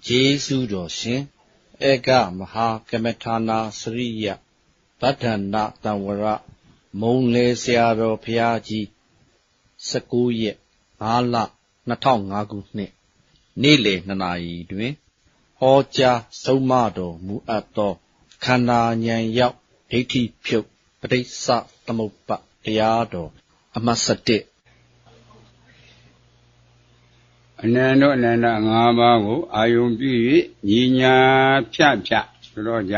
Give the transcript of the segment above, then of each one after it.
ကျေးဇူးတော်ရှင်ဧကမဟာကမထာနာစရိယဗဒ္ဒနာတံဝရမုံလေဆရာတော်ဘုရားကြီး19ရက်5လ2005ခုနှစ်နေ့လယ်2နာရီတွင်ဟောကြားဆုံးမတော်မူအပ်သောခန္ဓာဉာဏ်ရောက်ဒိဋ္ဌိဖြုတ်ပဋိစ္စသမုပ္ပါတရားတော်အမှတ်7အနန္တအနန္တ5ပါးကိုအာယုံပြု၍ညီညာဖြတ်ဆိုတော့ကြ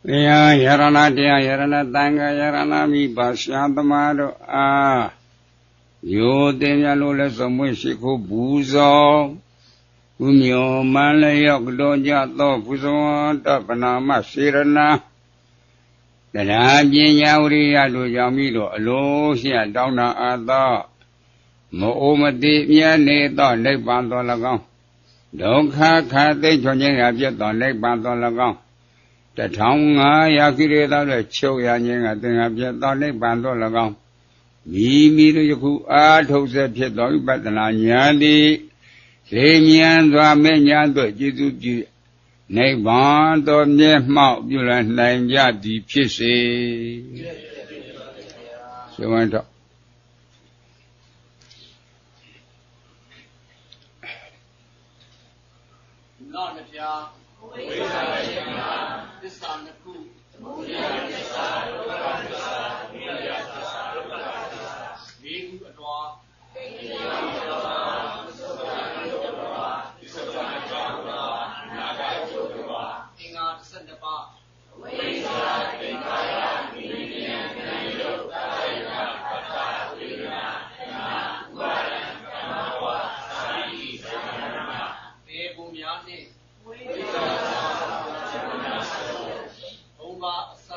တရားယရဏတရားယရဏတန်ခါယရဏမိပါရှာသမားတို့အားယောတင်ရလို့လဲသုံးမွေးရှိခိုးဘူးစောဥမြောမန်လျောက်တော်ကြသောဘုဇဝတ္တပနာမစေရဏတရားပညာဝရိယတို့ကြောင့်ပြီးတော့အလိုရှိတောင်းတာအပ်သောမအိုမတိမြတ်နေသောနိဗ္ဗာန်တော်၎င်းဒုက္ခခါသိချွန်ခြင်းရာပြတ်သောနိဗ္ဗာန်တော်၎င်း1500ကိရိတာတဲ့ချုပ်ရခြင်းကသင်္ဃပြတ်သောနိဗ္ဗာန်တော်၎င်းမိမိတို့ယခုအာထုတ်စေဖြစ်သောဝိပဿနာဉာဏ်သည်လေမြန်စွာမဲ့ညာတို့ကျေစုပြုနိဗ္ဗာန်တော်မျက်မှောက်ပြုလနိုင်ကြသည်ဖြစ်စေသေဝံတော်နာမပြာဝိသရာရှင်နာသစ္စာနှစ်ခုသမုဒယသစ္စာဒုက္ခသစ္စာဝိရိယသစ္စာဒုက္ခသစ္စာဒီခုအတော်သိဉာဏ်တော်သုခာယုတ်တော်သစ္စာကြောင့်တော်အနာဂတ်ကျိုးတော်အင်္ဂါ12ပါးဝိသရာသင်္ခါရမိဉာဏ်ဉာဏ်ယုတ်ကာယနာပတ္တဝိညာဏနာဝါရံကမ္မဝါသာတိသံဃာတေဘုံများနှင့်ဝိသရာဘုံပါအစ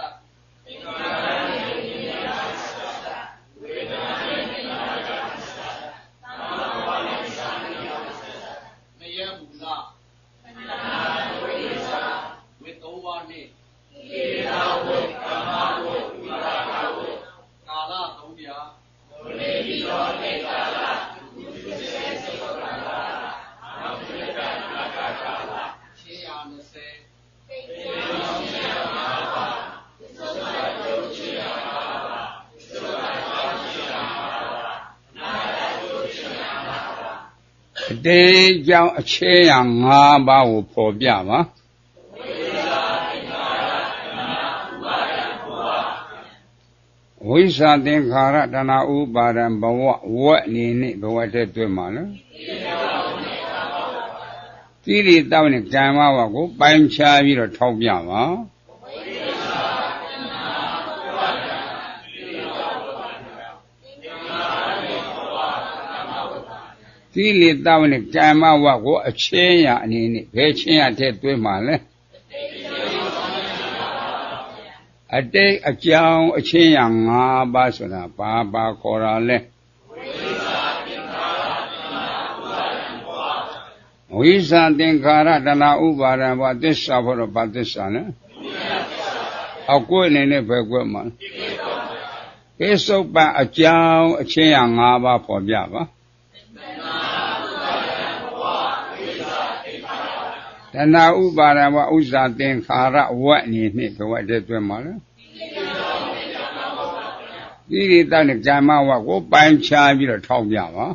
သင်္ခါရဉာဏ်ဉာဏ်သစ္စာဝေဒနာဉာဏ်ဉာဏ်သစ္စာသံဃာဝါယံသာတိသစ္စာမယမူလခန္ဓာဝိသရာဝိသုံးပါးနှင့်ဣရာဝိကမ္မဝိဝိရာဂဝိကာလ3ပြာဒုနေတိသောနေကာလကုသစေစေသောကာလနောက်ပြကနာကာကာလ620သေယောရှိယမာပါသစ္စာယုတ်ရှိယမာပါသစ္စာကြောင့်ရှိယမာပါနာယယုတ်ရှိယမာပါအတေးကြောင့်အခြေရ5ပါးကိုဖော်ပြပါဝိသရာသင်္ခါရတဏှာဥပါဒံဘဝဝိသသင်္ခါရတဏှာဥပါဒံဘဝဝတ်အနေနဲ့ဘဝတည်းတွေ့မှာနော် တိရိတောင်းနဲ့ကံမဝကိုပိုင်းခြားပြီးတော့ထောက်ပြပါတိရိတောင်းနဲ့ကံမဝကိုအချင်းရအနေနဲ့ဘယ်ချင်းရတဲ့တွဲမှာလဲအတိတ်အကြောင်းအချင်းရ၅ပါးဆိုတာဘာပါခေါ်တာလဲဝိဇ္ဇာသင်္ခါရတဏှာဥပါဒံဘောသစ္စာဘောတော့ဘာသစ္စာလဲအကွက်နေနဲ့ဘယ်ကွက်မှာကိစ္ဆုပ္ပအကြောင်းအချင်းရ၅ပါးပေါ်ပြပါတဏှာဥပါဒံဘောဥစ္စာသင်္ခါရဝက်နေနဲ့ဘဝတည်းတွဲမှာလဲတိရိတနဲ့ကာမဝက်ကိုပိုင်းခြားပြီးတော့ထောက်ပြပါ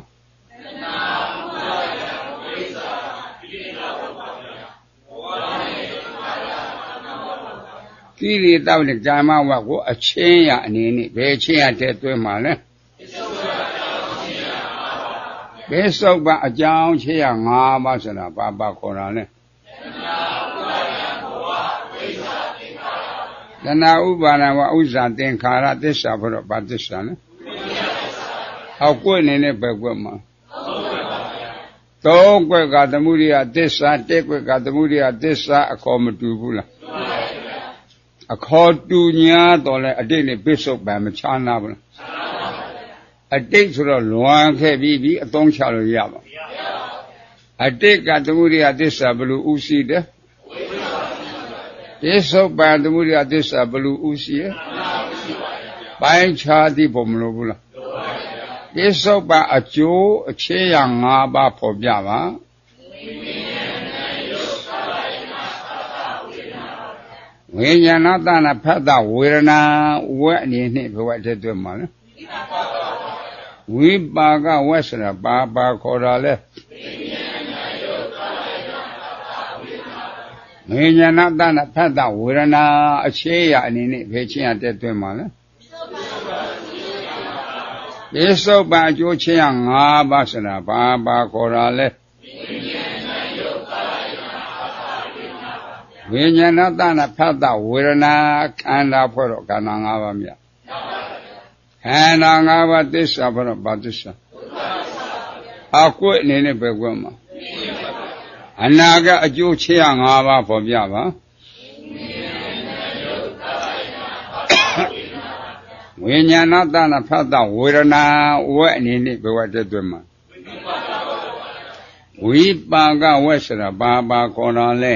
ကိရိတောက်နဲ့ကာမဝတ်ကိုအချင်းရအနေနဲ့ဘယ်ချင်းရတဲ့တွဲမှာလဲဘယ်စုပ်ပါအကြောင်းချင်းရ၅ပါးဆိုတာဘာပါခေါ်တာလဲတဏှာဥပါဒံဝဥစ္စာသင်္ခါရသစ္စာဘောတော့ဘာသစ္စာလဲဟောက်ကွက်နေနဲ့ဘယ်ကွက်မှာသုံးကွက်ကသမုဒိယသစ္စာတစ်ကွက်ကသမုဒိယသစ္စာအခေါ်မတူဘူးလားအခေါ်တူညာတော့လဲအတိတ်နဲ့ပြစ္ဆုတ်ပံမချာနာဘူးလားအတိတ်ဆိုတော့လွန်ခဲ့ပြီးအသုံးချလို့ရပါအတိတ်ကသမုဒိယသစ္စာဘယ်လိုဥရှိတယ်ပြစ္ဆုတ်ပံသမုဒိယသစ္စာဘယ်လိုဥရှိရဲ့ပိုင်းခြားသည်ပုံမလို့ဘူးလားပြစ္ဆုတ်ပံအကျိုးအခြေရ၅ပါးဖော်ပြပါဝိညာဏတနာဖတ်တာဝေဒနာဝက်အနေနဲ့ဘဝတည်းတွဲမှာလဲဝိပါကဝက်ဆိုတာဘာပါခေါ်တာလဲဝိညာဏတနာဖတ်တာဝေဒနာအခြေရအနေနဲ့ဘယ်ချင်းရတဲ့တွဲမှာလဲပိစုပ္ပအကျိုးချင်းရ၅ပါးဆိုတာဘာပါခေါ်တာလဲဝိညာဏတနာဖတ်တာဝေဒနာခန္ဓာဖွဲ့တော့ခန္ဓာ၅ပါးမြတ်ခန္ဓာ၅ပါးသစ္စာဖွဲ့တော့ဘာသစ္စာအကွက်အနေနဲ့ပဲကွက်မှာအနာကအကျိုးချေရ၅ပါးပေါ်ပြပါဝိညာဏတနာဖတ်တာဝေဒနာဝက်အနေနဲ့ဘဝတည်းတွင်မှာဝိပါကဝက်ဆိုတာဘာပါခေါ်တာလဲ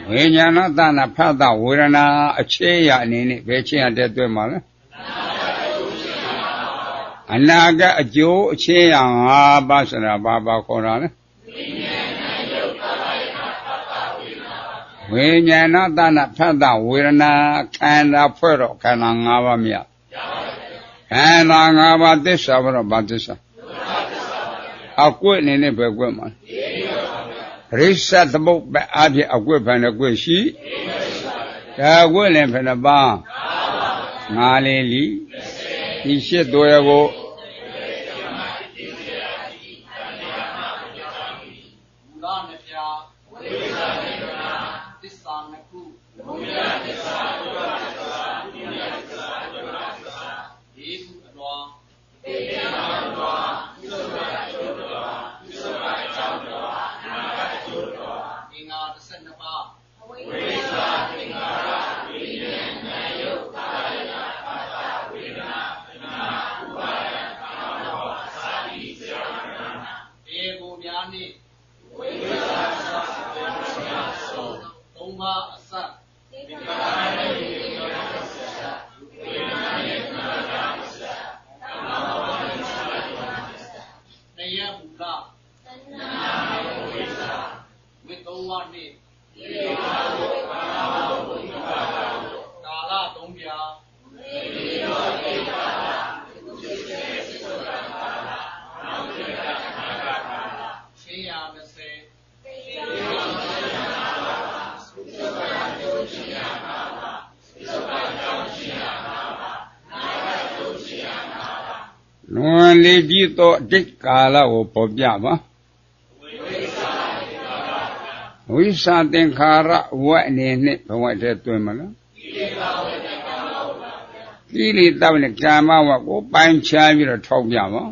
ဝိညာဏတနာဖတ်တာဝေဒနာအခြေရအနေနဲ့ဘယ်ချင်းရတဲ့တွဲမှာလဲအနာကအကျိုးအခြေရ၅ပါးဆိုတာဘာပါခေါ်တာလဲဝိညာဏတနာဖတ်တာဝေဒနာခန္ဓာဖွဲ့တော့ခန္ဓာ၅ပါးမြတ်ခန္ဓာ၅ပါးသစ္စာတော့ဘာသစ္စာအကွက်အနေနဲ့ဘယ်ကွက်မှာရိစ္ဆသမုပ္ပါအဖြစ်အကွက်ဖန်တဲ့ကွက်ရှိဒါကွက်လည်းဖယ်နှပါငါလေးလီဒီရှစ်တော်ရကိုလွန် လေးကြီးသောအတိတ်ကာလကိုပေါ်ပြပါဝိသသင်္ခါရဝတ်အနေနဲ့ဘဝတည်းတွင်မလားကိလေသာနဲ့ကာမဝတ်ကိုပိုင်းခြားပြီးတော့ထောက်ပြပါ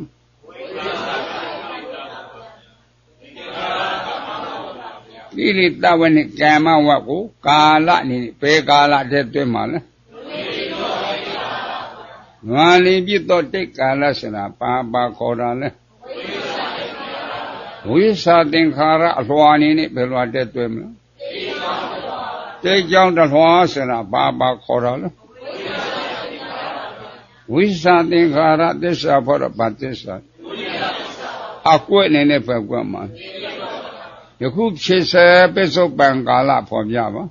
ကိလေသာနဲ့ကာမဝတ်ကိုကာလအနေနဲ့ဘယ်ကာလတည်းတွင်မှာလဲငါလေးပြည့်တော့တိတ်ကာလဆိုတာပါခေါ်တာလဲဝိသသင်္ခါရအလွှာအနေနဲ့ဘယ်လွှာတည်းတွင်မလဲတိတ်ကြောင့်တလွှာဆိုတာပါခေါ်တာလဲဝိသသင်္ခါရသစ္စာဖို့တော့ဗသစ္စာအကွက်အနေနဲ့ပဲကွက်မှာယခုဖြစ်စေပစ္စုပန်ကာလဖော်ပြပါ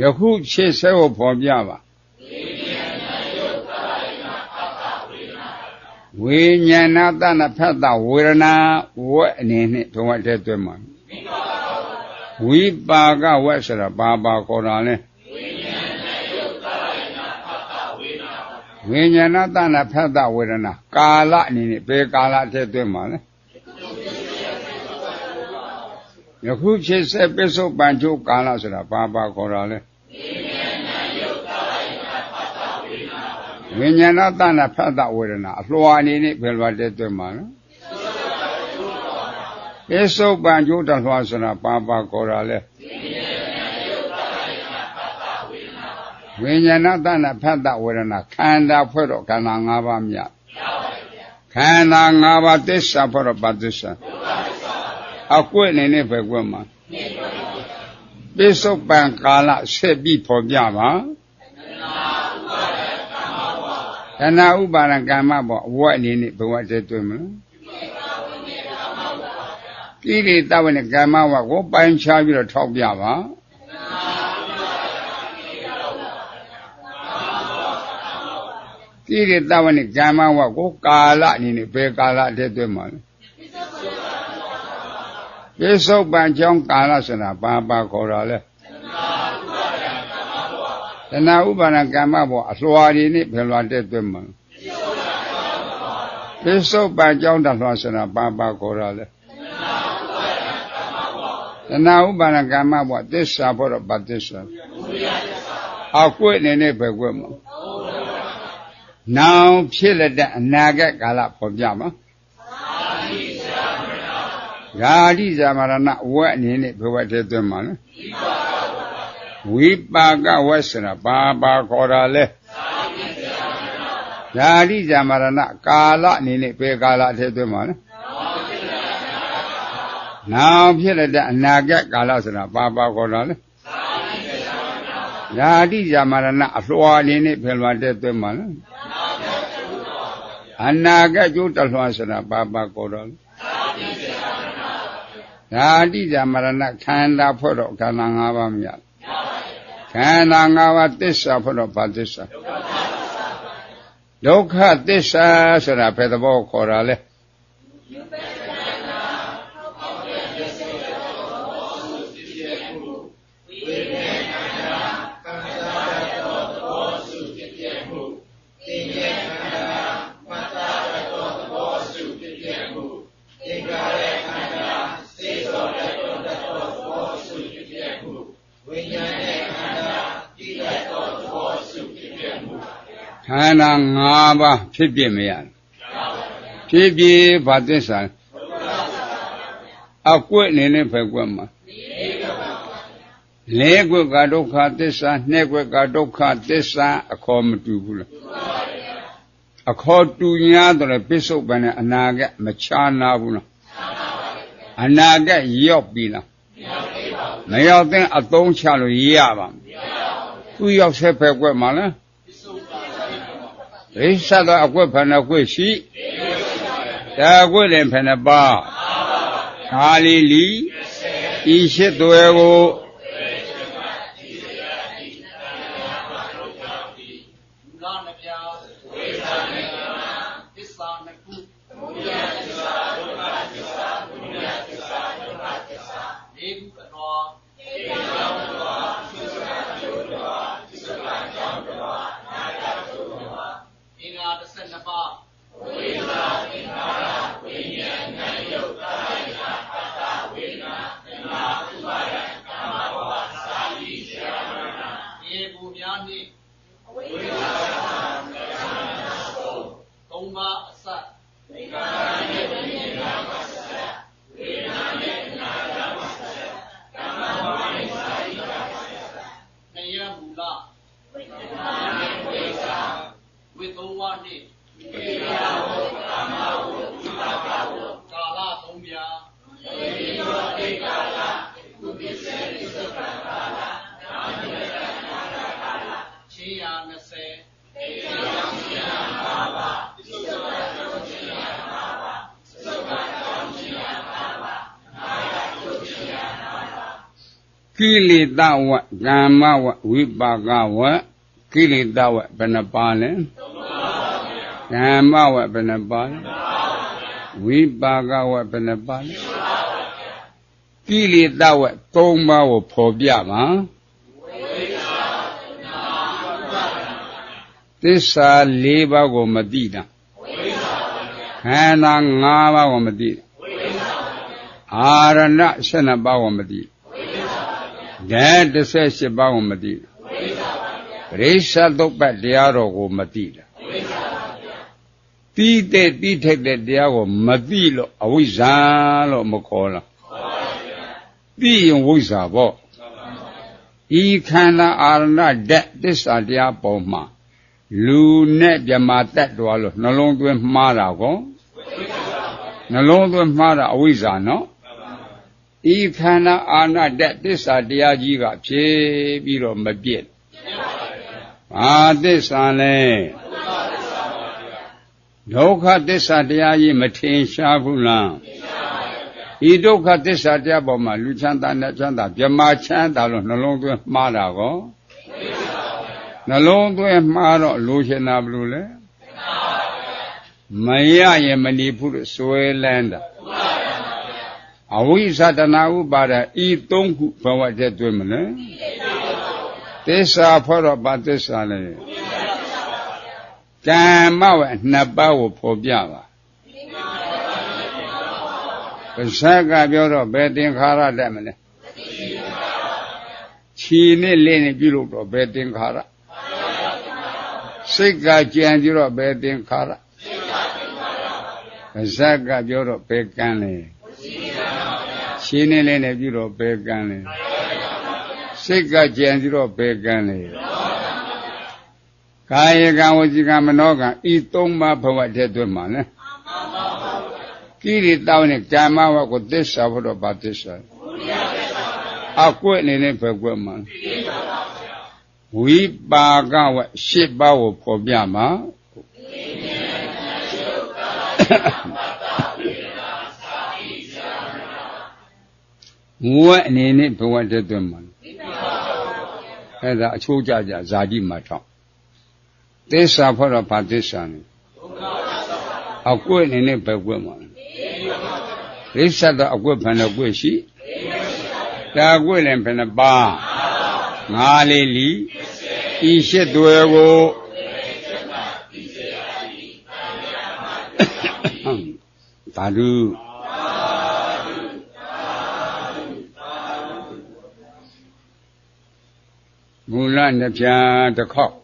ယခုဖြစ်စေကိုဖော်ပြပါဝိညာဏတဏဖတ်တဝေဒနာဝတ်အနေနဲ့ဘဝတည်းတွင်မှာဝိပါကဝတ်ဆိုတာပါခေါ်တာလဲဝိညာဏတဏဖတ်တဝေဒနာကာလအနေနဲ့ဘယ်ကာလတည်းတွင်မှာလဲယခုဖြစ်စေပစ္စုပန်ချုပ်ကာလဆိုတာပါခေါ်တာလဲဝိညာဏတဏဖတ်တဝေဒနာအလွှာအနေနဲ့ဘယ်လွှာတည်းတွင်မှာလဲပစ္စုပန်ချုပ်တလွှာဆိုတာပါခေါ်တာလဲဝိညာဏတဏဖတ်တဝေဒနာခန္ဓာဖွဲ့တော့ခန္ဓာ၅ပါးမြတ်ခန္ဓာ၅ပါးသစ္စာဖွဲ့တော့ဗသစ္စာအကွက်အနေနဲ့ပဲကွက်မှာပစ္စုပန်ကာလဆက်ပြီးဖော်ပြပါတဏှာဥပါဒံကမ္မဘောအဝတ်အနေနဲ့ဘဝတည်းတွင်မလားကိလေသာနဲ့ကမ္မဝကိုပိုင်းခြားပြီးတော့ထောက်ပြပါကိလေသာနဲ့ကမ္မဝကိုကာလအနေနဲ့ဘယ်ကာလတည်းတွင်မှာလဲပစ္စုပန်ကြောင့်ကာလဆိုတာပါခေါ်တာလဲတဏှာဥပါဒံကမ္မဘောအလွှာတွေနဲ့ဘယ်လွှာတည်းတွင်မှာပစ္စုပန်ကြောင့်တလွှာဆိုတာပါခေါ်တာလဲတဏှာဥပါဒံကမ္မဘောသစ္စာဖို့တော့ဗသစ္စာအကွက်အနေနဲ့ပဲကွက်မှာနောင်ဖြစ်လက်တဲ့အနာဂတ်ကာလဖော်ပြမှာဂါတိဇာမရဏဝတ်အနေနဲ့ဘယ်ဝတ်တည်းတွင်မှာလဲဝိပါကဝတ်ဆိုတာပါခေါ်တာလဲဂါတိဇာမရဏကာလအနေနဲ့ဘယ်ကာလတည်းတွင်မှာလဲနောင်ဖြစ်လက်တဲ့အနာဂတ်ကာလဆိုတာပါခေါ်တာလဲဂါတိဇာမရဏအလွှာအနေနဲ့ဘယ်လွှာတည်းတွင်မှာလဲအနာဂတ်ကျိုးတလွှာဆိုတာပါခေါ်တာလဲဓာတိဇာမရဏခန္ဓာဖွဲ့တော့ခန္ဓာ၅ပါးမြတ်ခန္ဓာ၅ပါးသစ္စာဖွဲ့တော့ဗသစ္စာဒုက္ခသစ္စာဆိုတာဘယ်သဘောခေါ်တာလဲခန္ဓာ၅ပါးဖြစ်ပြမရဖြစ်ပြဗသစ္စာအကွက်အနေနဲ့ပဲကွက်မှာလေးကွက်ကဒုက္ခသစ္စာနှစ်ကွက်ကဒုက္ခသစ္စာအခေါ်မတူဘူးလားအခေါ်တူညာတော့ပစ္စုပန်နဲ့အနာဂတ်မခြားနာဘူးလားအနာဂတ်ရောက်ပြီလားမရောက်တဲ့အသုံးချလို့ရပါမယ်သူရောက်ဆက်ပဲကွက်မှာလားရိစ္ဆသောအကွက်ဖဏကွက်ရှိဒါကွက်လည်းဖဏပါခါလီလီဤရှိသွဲကို သုံးပါးအစနှစ်ရမူလဝိသုံးပါးနှင့်ကာလသုံးပြားချင်းရာ20ကိလေသာဝကာမဝဝိပါကဝကိလေသာဝဘယ်နှပါလဲကာမဝဘယ်နှပါလဲဝိပါကဝဘယ်နှပါလဲကိလေသာဝ၃ပါးကိုဖော်ပြပါသစ္စာ၄ပါးကိုမသိတာခန္ဓာ၅ပါးကိုမသိအာရဏ12ပါးကိုမသိဓာတ်18ပါးကိုမသိပရိစ္ဆသုပ္ပတရားတော်ကိုမသိတာတိတဲ့တိထိုက်တဲ့တရားကိုမသိလို့အဝိဇ္ဇာလို့မခေါ်လားသိရင်ဝိဇ္ဇာပေါ့ဤခန္ဓာအာရဏဓာတ်သစ္စာတရားပေါ်မှာလူနဲ့မြမတတ်တော်လို့နှလုံးသွင်းမှားတာကောနှလုံးသွင်းမှားတာအဝိဇ္ဇာနော်ဤခန္ဓာအာရဏဓာတ်သစ္စာတရားကြီးကဖြေပြီးတော့မပြည့်ဘာသစ္စာလဲဒုက္ခသစ္စာတရားကြီးမထင်ရှားဘူးလားဤဒုက္ခသစ္စာတရားပေါ်မှာလူချမ်းသာနဲ့ချမ်းသာမြမချမ်းသာလို့နှလုံးသွင်းမှားတာကောနှလုံးသွင်းမှားတော့လိုချင်တာဘယ်လိုလဲမရရင်မနေဘူးလို့စွဲလန်းတာအဝိဇ္ဇတနာဥပါဒဤသုံးခုဘဝတည်းတွင်မလဲသစ္စာဖောတော့ဘာသစ္စာလဲကမ္မဝနှစ်ပါးကိုဖော်ပြပါပါဇက်ကပြောတော့ဘယ်သင်္ခါရတတ်မလဲခြေနဲ့လက်နဲ့ပြုလို့တော့ဘယ်သင်္ခါရစိတ်ကကြံကြတော့ဘယ်သင်္ခါရဇက်ကပြောတော့ဘယ်ကံလဲခြေနဲ့လက်နဲ့ပြုတော့ဘယ်ကံလဲစိတ်ကကြံကြတော့ဘယ်ကံလဲကာယကံဝစီကံမနောကံဤသုံးပါးဘဝတည်းတွင်မှာလဲကိရိတောင်းနဲ့ကာမဝကိုသစ္စာဖို့တော့ဘာသစ္စာအကွက်အနေနဲ့ပဲကွက်မှာဝိပါကဝ8ပါးကိုဖော်ပြမှာဝက်အနေနဲ့ဘဝတည်းတွင်မှာအဲ့ဒါအချိုးကြကြဇာတိမှာထောက်သစ္စာဖို့တော့ဘာသစ္စာလဲအကွက်အနေနဲ့ပဲကွက်မှာရိစ္ဆတ်တော့အကွက်ဘယ်နှကွက်ရှိဒါကွက်လည်းဘယ်နှပါငါးလေးလီဤရှစ်တွေကိုသာဓုမူလနှစ်ဖြာတစ်ခေါက်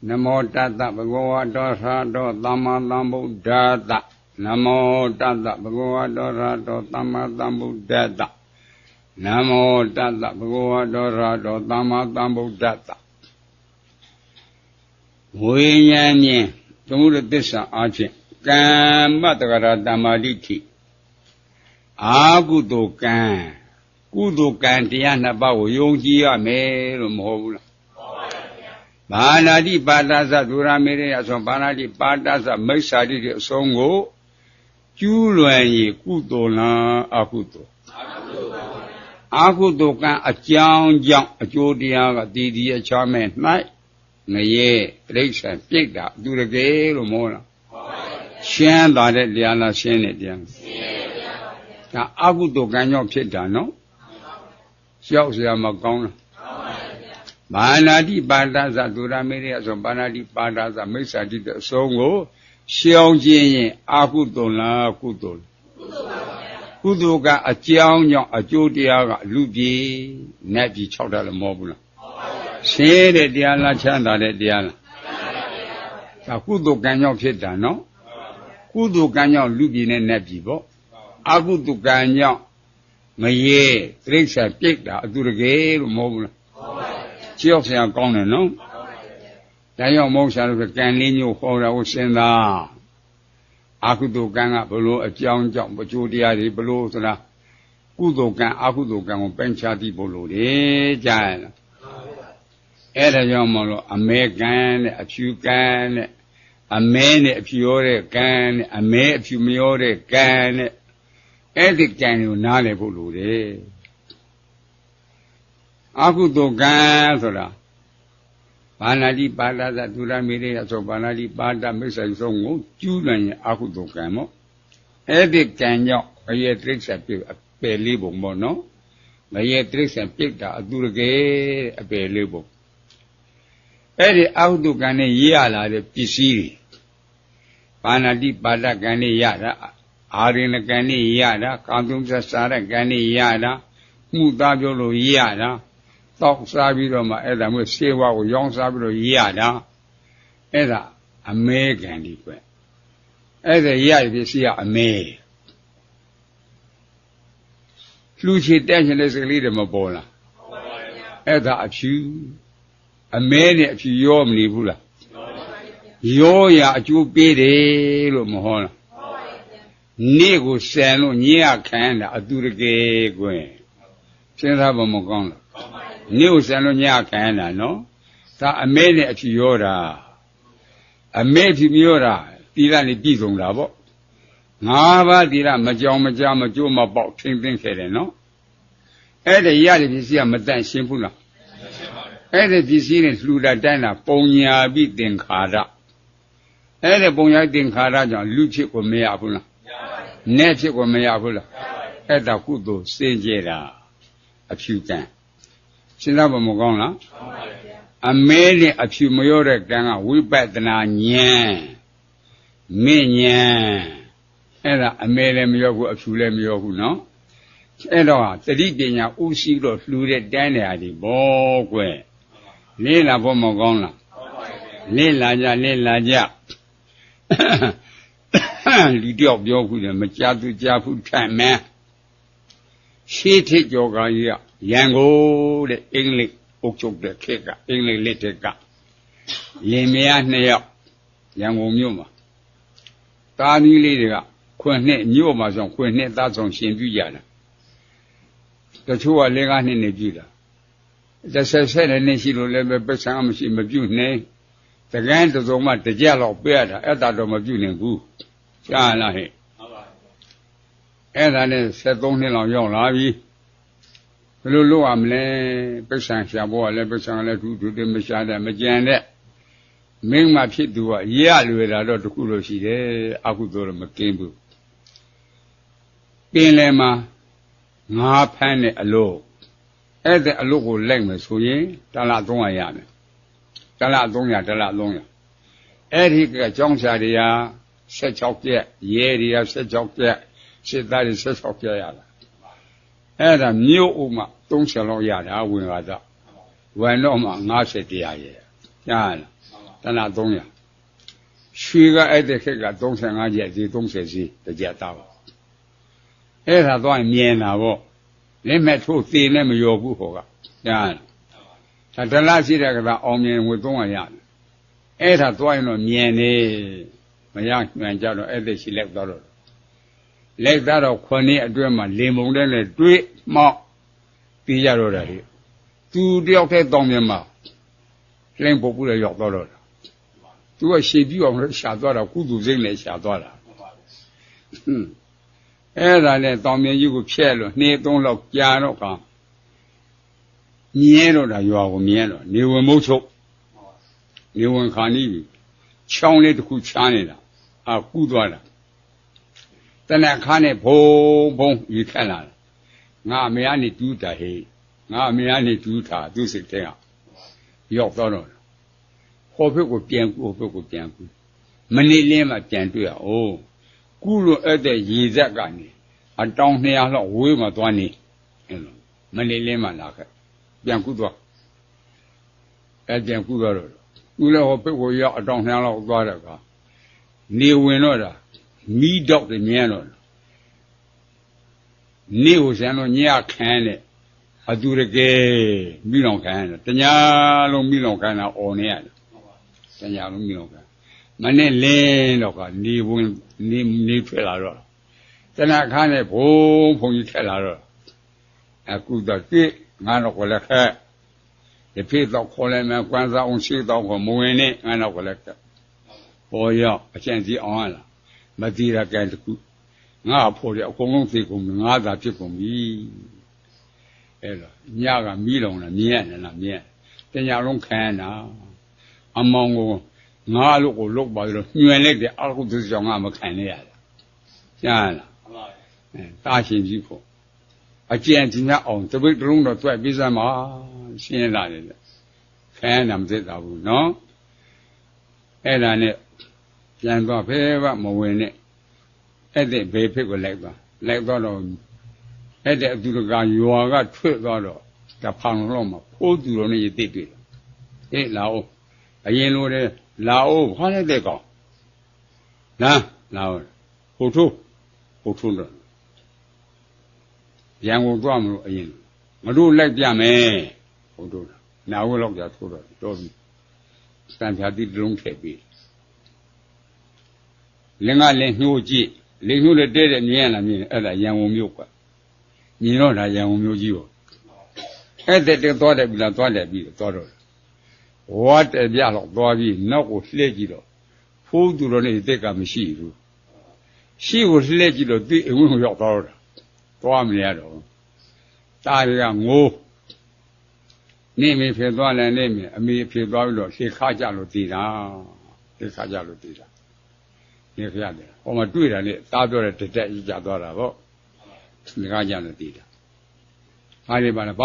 နမောတတ္တဘဂဝတောသာတောသမ္မာသမ္ဗုဒ္ဓတ္တနမောတတ္တဘဂဝတောသာတောသမ္မာသမ္ဗုဒ္ဓတ္တနမောတတ္တဘဂဝတောသာတောသမ္မာသမ္ဗုဒ္ဓတ္တဝိညာဉ်မြင်သမုဒ္ဒသစ္စာအားဖြင့်ကမ္မတက္ကရာတမ္မာဒိဋ္ဌိအာကုသိုလ်ကံကုသိုလ်ကံတရားနှစ်ပါးကိုယုံကြည်ရမယ်လို့မဟုတ်ဘူးလားဘာနာတိပါဒသဒုရမေရယဆိုဘာနာတိပါဒသမိစ္ဆာတိအဆုံးကိုကျူးလွန်ရင်ကုသိုလ်လားအကုသိုလ်အကုသိုလ်ကံအကြောင်းကြောင့်အကျိုးတရားကတည်တည်အချမ်းမဲ့၌ငရဲတိရစ္ဆာန်ပြိတ္တာအတူတကယ်လို့မောလား先打的点了，先的点。那阿古多干要撇单喏，小时候没讲了。巴拿的巴达萨杜拉梅利说巴拿的巴达萨没啥的说我小见人阿古多啦古多。古多个阿将将阿九第二个路边那边吵到了毛不了。先的点了，先打的点了。啊，古多干要撇单喏。古都干要路边的那边不，阿古都干要没耶，这些别的都是给了毛不了，只要是要讲的喏，但要毛下来干零牛好了，我现在阿古都干啊，不如讲不就的啊的不如是啦，古都干阿古都干我本家的不如的家了，哎，他要么了阿没干的阿去干的。阿妹呢，皮有的干的，阿妹皮没有的干的，哎，这干有哪里不如的？阿古都干是啦，巴拿里巴达在杜拉米的说巴拿里巴达没啥说我就人阿古都干么？哎，这干要哎呀，这些别里不么喏，哎呀，这些别的都是给别里不。哎，这阿古都干的也来的必须的。巴拿的巴达干的也的，阿人的干的也的，广东这啥的干的也的，木大标路也的，到啥比了嘛？哎，咱们西瓜我养啥比了也的，哎的阿妹干的怪，哎的也的是阿妹，路去带起来这个里头么包了，哎的阿去，阿妹呢去要么离不了。有呀，就别的了么好了。那个山路你也看的，都是给滚。现在不么讲了。那个山路你也看的喏，他阿妹呢去要的，阿妹去没有的，地上的地中了不？俺把地上没叫就没包，平开的喏。哎，这压力必须要没担心不了。哎，这必须呢，路在站了，包年必定卡着。哎，这朋友定卡他讲六七个没压不了，那七个没压不了，哎，他古都世界啦，啊，去干，现在我们讲了，啊，每年啊去没有的干啊，尾巴的那年，每年，哎啦，每年没有过，去年没有过喏，哎啦，这里边呀，无锡了，路的单的的宝贵，你那我们讲了，你那家。你调标会的么？家族家父产满，身体就个一样，然后的阴力不足的这个，阴力力这个，里面那样，然后牛嘛，大女的这个，困难牛嘛上困难大从先比家的，这出我那个年比的，这晒的那些路那边不上么些么比呢？这个人都说嘛，这家老白的，哎，大多么就能够，这样了嘿。哎，咱呢，在冬天老要拉比，路我们呢，不上下坡来，不上来住的没下的没见的，明码批多啊，一路来到这古罗西的，阿古多了没根部，变来嘛，我判的路，哎，这路我来没出现，咱俩总一样的。这俩东呀，哎，这个江下的呀，16节，夜的呀16节，现在的16节呀了。哎，这牛嘛，东西老呀的，问啥子？问了嘛，俺是这样也，这样了。这俩东呀，学个哎的这个东西，俺也这东西是都知道。哎，他多面了不？你买出地那么要不好个，这样了。他这哪些那个他后面会懂一样的，哎，他多一种面呢，没让人家说哎，这是来到了，来到了可能对嘛，联盟的来对嘛，比较多的，都了解当面嘛，人不来要到了，如果先比我们下到了，孤独人来下到了，哎，他呢当面有个骗了，你懂了假了讲。面了的要我面了，你问没错，你问看你，抢来的苦抢来了， ကူးသွားတာတဏ္ဍခါနဲ့ဘုံဘုံယူခက်လာငါအမေကနေတူးတာဟေးငါအမေကနေတူးတာသူ့စိတ်ထဲကရောက်တော့ဟောဘက်ကိုပြန်ကူဟောဘက်ကိုပြန်ကူမနေလင်းမှပြန်တွေ့ရအောင်ကူလို့အဲ့တဲ့ရေဇက်ကနေအတောင်200လောက်ဝေးမှသွားနေအဲ့လိုမနေလင်းမှလာခဲ့ပြန်ကူသွားအဲ့ပြန်ကူတော့ကူလည်းဟောဘက်ကိုရောက်အတောင်200လောက်သွားတဲ့အခါနေဝင်တော့တာမီးတော့တယ်မြင်တော့နေကိုဆန်တော့ညခံတဲ့အတူတကယ်မိလောင်ခံတယ်တညာလုံးမိလောင်ခံတာអော်နေရတယ်တညာလုံးမိလောင်ခံမနဲ့လင်းတော့ကနေဝင်နေထွက်လာတော့တဏ္ဍခါနဲ့ဘုံဘုံကြီးထက်လာတော့အခုတော့တိငါတော့ကလည်းခက်ဒီဖေးတော့ခေါ်လိုက်မှကွမ်းစားအောင်ရှိတော့ခေါ်မဝင်နဲ့ငါတော့ကလည်းခက်ပေါ်ရောက်အကျင့်ကြီးအောင်လာမတိရကဲတခုငါဖို့ရအကုန်လုံးသိကုန်ငါသာဖြစ်ကုန်ပြီအဲ့တော့ညကမီးလောင်လာမြင်ရတယ်လားမြင်တညာလုံးခံတာအမောင်ကိုငါလို့ကိုလုတ်ပါလို့ညွင်လိုက်တဲ့အကုသိုလ်ကြောင့်ငါမခံရရကြားလားတာရှင်ကြီးဖို့အကျဉ်းကြီးများအောင်တပိတ်တုံးတော့တွက်ပြီးစမ်းပါရှင်းလာတယ်ခံရမှာမသိတာဘူးနော်အဲ့ဒါနဲ့ပြန်သွားဖဲကမဝင်နဲ့အဲ့တဲ့ဘေးဖြစ်ကိုလိုက်သွားတော့အဲ့တဲ့အတူတကရွာကထွက်သွားတော့တဖောင်လုံးမှာဖိုးသူတော်နဲ့ရတိတွေ့အေးလာအောင်အရင်လိုတဲ့လာအောင်ခါလိုက်တဲ့ကောင်လာအောင်ဟုတ်တော့ရန်ကုန်သွားမလို့အရင်ငါတို့လိုက်ပြမယ်ဟုတ်တော့နာဝဲလောက်ကြထိုးတော့တော်ပြီစံဖြာတိတလုံးထည့်ပြီးလင်္ကာလည်းညှိုးကြည့်လင်ညှိုးလည်းတဲတဲ့မြင်ရလားမြင်အဲ့ဒါရန်ကုန်မြို့ကမြင်တော့ဒါရန်ကုန်မြို့ကြီးပေါ့အဲ့တဲ့သွားတယ်ပြီလားသွားတယ်ပြီသွားတော့ဝါတဲ့ပြတော့သွားပြီးနောက်ကိုလှည့်ကြည့်တော့ဖိုးသူတော်နဲ့တက်ကမရှိဘူးရှိကိုလှည့်ကြည့်တော့သူ့အဝင်းကိုရောက်သွားတော့သွားမရတော့တာတွေကငိုးနေမေဖြစ်သွားတယ်နေမေအမေဖြစ်သွားပြီးတော့ရှေခါကြလို့တည်တာရှေခါကြလို့တည်တာနေခရတယ်ဟောမတွေ့တာလေတားပြောတဲ့တက်ကြီးကြသွားတာပေါ့ဒီကားကြလို့တည်တာဟာဒီပါလား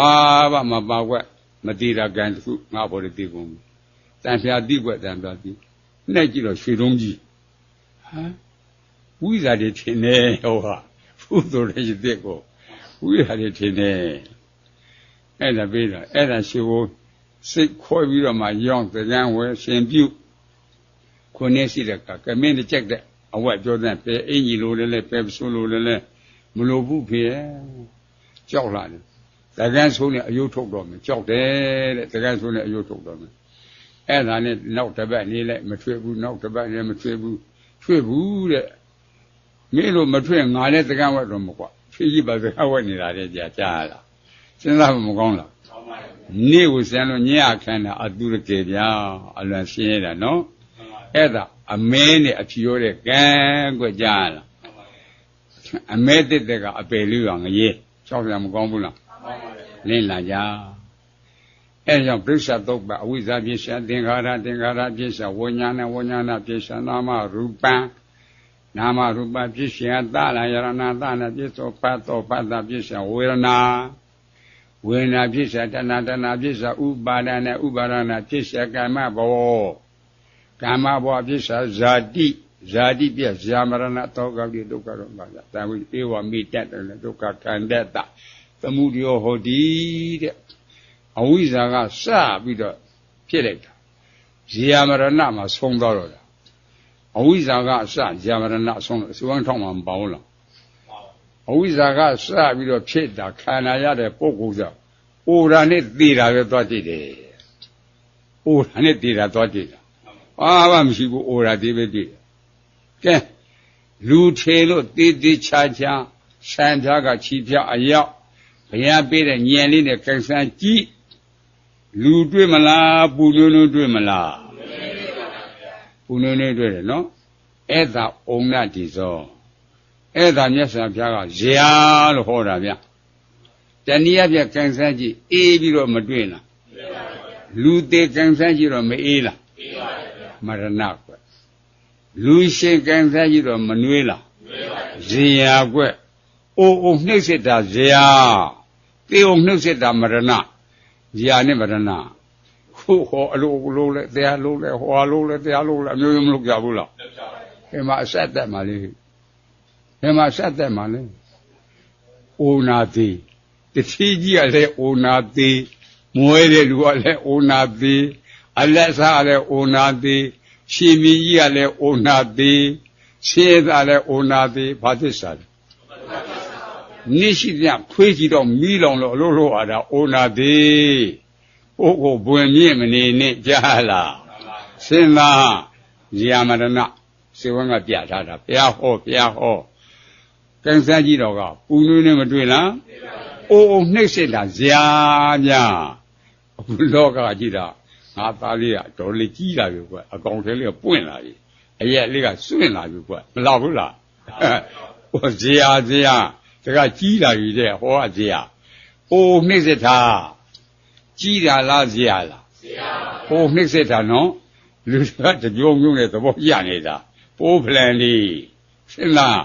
ဘာမှမပါကွက်မတည်တာကံတခုငါဘော်တည်ကုန်တန်ဖျားတိကွက်တန်ဖျားတိနှက်ကြည့်တော့ရွှေတုံးကြီးဟမ်ဝိဇာတွေထင်နေဟောဟာဖူးတော်ရဲ့တက်ကိုဝိဇာတွေထင်နေအဲ့ဒါပြီးတော့အဲ့ဒါရှိဖို့စိတ်ခွဲပြီးတော့မှရောင်းတရားဝဲရှင်ပြုခုနှစ်ရှိတဲ့ကမင်းတစ်ချက်တဲ့အဝတ်ပြောတဲ့အင်ကြီးလိုလည်းပဲဆိုလိုလည်းမလိုဘူးဖေကြောက်လာတယ်တကန်းဆိုးနဲ့အယုတ်ထုတ်တော့မယ်ကြောက်တယ်တဲ့တကန်းဆိုးနဲ့အယုတ်ထုတ်တော့မယ်အဲ့ဒါနဲ့နောက်တစ်ပတ်နေလိုက်မထွေးဘူးနောက်တစ်ပတ်နေမထွေးဘူးထွေးဘူးတဲ့မင်းတို့မထွေးငါလည်းတကန်းဝတ်တော့မကွာဖြည်းကြီးပါစကားဝတ်နေတာတဲ့ကြာကြားလာစဉ်းစားမကောင်းလားနေကိုစံလို့ညအခန်းတာအတူတကယ်ဗျာအလွန်ရှင်းရတာနော်အဲ့ဒါအမဲနဲ့အဖြူရတဲ့ကံကွကြားလာအမဲတက်ကအပယ်လေးရောငရေချောက်ပြန်မကောင်းဘူးလားလင်းလာကြအဲ့ကြောင့်ပြိဿသုတ်ပအဝိဇ္ဇာပြစ္ဆာသင်္ခါရပြစ္ဆာဝိညာဏပြစ္ဆာနာမရူပံနာမရူပပြစ္ဆာသလယရဏသနာပြစ္ဆောဖတ်သောဖတ်တာပြစ္ဆာဝေဒနာဝေဒနာပြစ္ဆာတဏပြစ္ဆာဥပါဒနာဥပါဒနာပြစ္ဆာကာမဘောကာမဘောပြစ္ဆာဇာတိပြဇာမရဏတောကတိဒုက္ခရောပါဒတာဝိဧဝမိတ္တတယ်ဒုက္ခခန္ဓတသမုဒယောဟောတိတဲ့အဝိဇ္ဇာကစပြီးတော့ဖြစ်လိုက်တာဇာမရဏမှာဆုံးသွားတော့တာအဝိဇ္ဇာကအစဇာမရဏဆုံးလို့စွမ်းထောက်မှမပေါဘူးလားအဝိဇ္ဇာကစပြီးတော့ဖြစ်တာခန္ဓာရတဲ့ပုဂ္ဂိုလ်ကြောင့်အိုရာနဲ့သေတာပဲသွားကြည့်တယ်အိုရာနဲ့သေတာသွားကြည့်တာဘာမှမရှိဘူးအိုရာသေးပဲကြည့်တယ်ကဲလူထေလို့တေးသေးချာချာဆံပြားကချီပြအရောက်ဘုရားပေးတဲ့ညံလေးနဲ့ကိစ္စကြည့်လူတွေ့မလားပူနွန်းတွေ့မလားပူနွန်းတွေ့တယ်နော်အဲ့ဒါဩင္နတိဇောအဲ့ဒါမြတ်စွာဘုရားကဇာလို့ဟောတာဗျတဏှိယပြကိစ္စကြည့်အေးပြီးတော့မတွေ့လားလူသေးကိစ္စကြည့်တော့မအေးလားမရဏကွ လူရှင်ကံစားကြီးတော့မနှွေးလားဇေယကွက်အိုနှိမ့်စစ်တာဇေယတေုံနှိမ့်စစ်တာမရဏဇေယနဲ့မရဏခုဟောအလိုလဲတရားလိုလဲဟောလိုလဲတရားလိုလဲအမျိုးမျိုးမလုပ်ကြဘူးလားဒီမှာအဆက်သက်မှလေဒီမှာအဆက်သက်မှလေအိုနာသေးတတိကြီးကလည်းအိုနာသေးမွဲတဲ့လူကလည်းအိုနာသေးအလက်စားကလည်းအိုနာသေးရှင်မင်းကြီးကလည်းအိုနာသေးရှင်းသားလည်းအိုနာသေးဘာသစ္စာလဲနိရှိပြခွေးကြည့်တော့မီးလောင်လို့အလို့လို့အားတာအိုနာသေးအိုကိုဘွင်မြင့်မနေနဲ့ကြားလားစဉ်းစားဇာမရဏစေဝံကပြထားတာဘုရားဟောကံစားကြီးတော်ကပူနွေးနဲ့မတွေ့လားအိုနှိမ့်စစ်တာဇာများအခုလောကကြည့်တာငါသားလေးကတော်လေးကြီးလာပြီကွအကောင်ထဲလေးကပွင့်လာပြီအရက်လေးကစွင့်လာပြီကွမလောက်ဘူးလားဟောဇာတကကြီးလာပြီတဲ့ဟောဇာအိုနှိမ့်စစ်တာကြီးတာလားဇာလားဟိုနှိမ့်စစ်တာနော်လူကတကြုံမျိုးနဲ့သဘောရနေတာပိုးဖလန်လေးရှင်းလား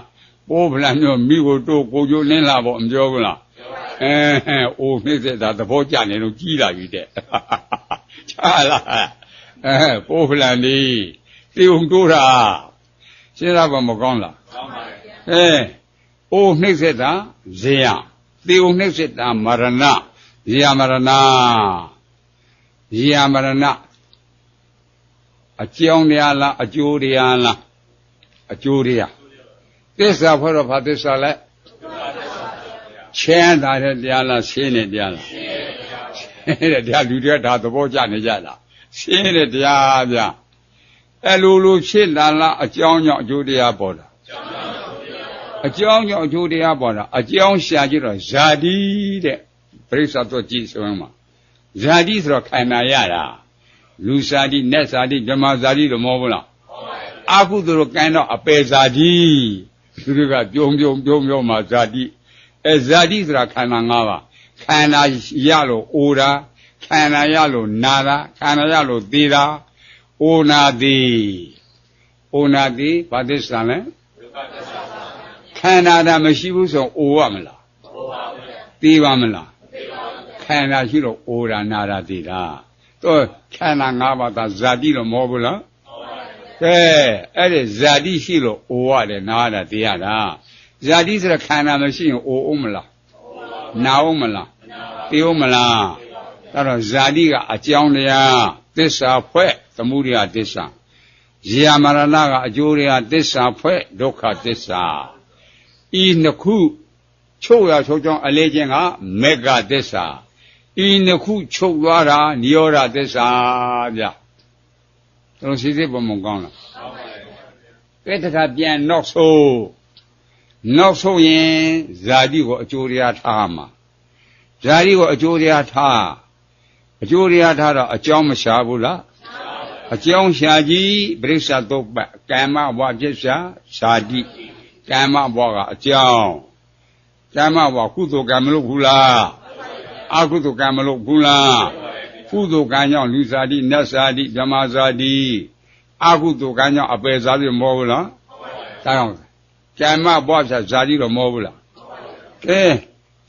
ပိုးဖလန်မျိုးမိကိုတို့ကိုကျိုးနင်းလာပေါ့မပြောဘူးလားအိုနှိမ့်စစ်တာသဘောကျနေလို့ကြီးလာပြီတဲ့ချာလားပိုးဖလန်လေးတေုံတိုးတာရှင်းလားဘာမကောင်းလားကောင်းပါရဲ့အိုနှိမ့်စစ်တာဇေယတေုံနှိမ့်စစ်တာမရဏဇေယမရဏအကြောင်းတရားလားအကျိုးတရားလားအကျိုးတရားသစ္စာဖွဲ့တော့ဘာသစ္စာလဲချမ်းသာတဲ့တရားလားရှင်းတဲ့တရားလားရှင်းတဲ့တရားလူတွေကဒါသဘောကျနေကြလားရှင်းတဲ့တရားဗျအဲ့လိုဖြစ်လာလားအကြောင်းကြောင့်အကျိုးတရားပေါ်တာအကြောင်းကြောင့်အကျိုးတရားပေါ်တာအကြောင်းရှာကြည့်တော့ဇာတိတဲ့ပရိစ္ဆာတော့ကြည့်ဆိုရင်မှာဇာတိဆိုတော့ခန္ဓာရတာလူဇာတိနတ်ဇာတိဓမ္မဇာတိလို့မဟုတ်ဘူးလားအာဟုသူတို့ကံတော့အပေဇာတိသူတို့ကပြုံမှာဇာတိဇာတိဆိုတာခန္ဓာ၅ပါးခန္ဓာရလို့အိုတာခန္ဓာရလို့နာတာခန္ဓာရလို့သေတာအိုနာတိဘာသစ္စာလဲခန္ဓာတာမရှိဘူးဆိုအိုရမလားသေပါမလားခန္ဓာရှိလို့အိုတာနာတာသေတာတော့ခန္ဓာ၅ပါးသာဇာတိလို့မဟုတ်ဘူးလားကဲအဲ့ဒီဇာတိရှိလို့အိုရတယ်နာတာသေရတာဇာတိဆိုတဲ့ခန္ဓာမရှိရင်အိုအောင်မလားနာအောင်မလားသေအောင်မလားအဲ့တော့ဇာတိကအကြောင်းတရားသစ္စာဖွဲ့သမုဒယသစ္စာဇေယမရဏကအကျိုးတရားသစ္စာဖွဲ့ဒုက္ခသစ္စာဤနှစ်ခုချုပ်ရချုပ်ကြောင်းအလေးချင်းကမေဃသစ္စာဤနှစ်ခုချုပ်သွားတာနိရောဓသစ္စာဗျတို့စီစစ်ပုံမကောင်းလားကဲတခါပြန်နောက်ဆုံးရင်ဇာတိကိုအကျိုးတရားထားမှာဇာတိကိုအကျိုးတရားထားတော့အကြောင်းမရှာဘူးလားအကြောင်းရှာကြည့်ပရိစ္ဆသုတ်ပတ်ကမ္မဘဝဖြစ်ရှာဇာတိကမ္မဘဝကအကြောင်းကမ္မဘဝကုသိုလ်ကံမလုပ်ဘူးလားအကုသိုလ်ကံမလုပ်ဘူးလားကုသိုလ်ကံကြောင့်လူဇာတိနတ်ဇာတိဓမ္မဇာတိအကုသိုလ်ကံကြောင့်အပယ်ဇာတိမဟုတ်ဘူးလားဒါကြောင့်ကမ္မဘဝဖြတ်ဇာတိတော့မဟုတ်ဘူးလားကဲ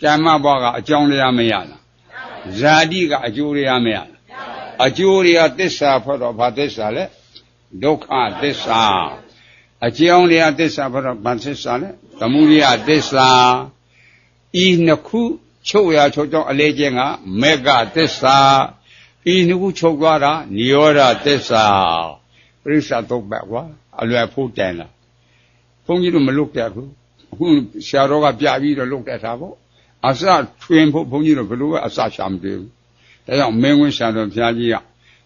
ကမ္မဘဝကအကြောင်းတရားမရလားဇာတိကအကျိုးတရားမရလားအကျိုးတရားသစ္စာဖွဲ့တော့ဘာသစ္စာလဲဒုက္ခသစ္စာအကြောင်းတရားသစ္စာဖွဲ့တော့ဘာသစ္စာလဲသမုဒယသစ္စာဤနှစ်ခုချုပ်ရာချုပ်ကြောင်းအလေးချင်းကမေဃသစ္စာဤနှစ်ခုချုပ်သွားတာနိရောဓသစ္စာပရိစ္ဆသုတ်ပတ်ကွာအလွယ်ဖို့တန်လားဘုန်းကြီးတို့မလုပ်တတ်ဘူးအခုဆရာတော်ကပြပြီးတော့လုပ်တတ်တာပေါ့အစထွင်ဖို့ဘုန်းကြီးတို့ဘယ်လိုအစရှာမတွေ့ဘူးဒါကြောင့်မင်းဝင်းဆရာတော်ဘုရားကြီးက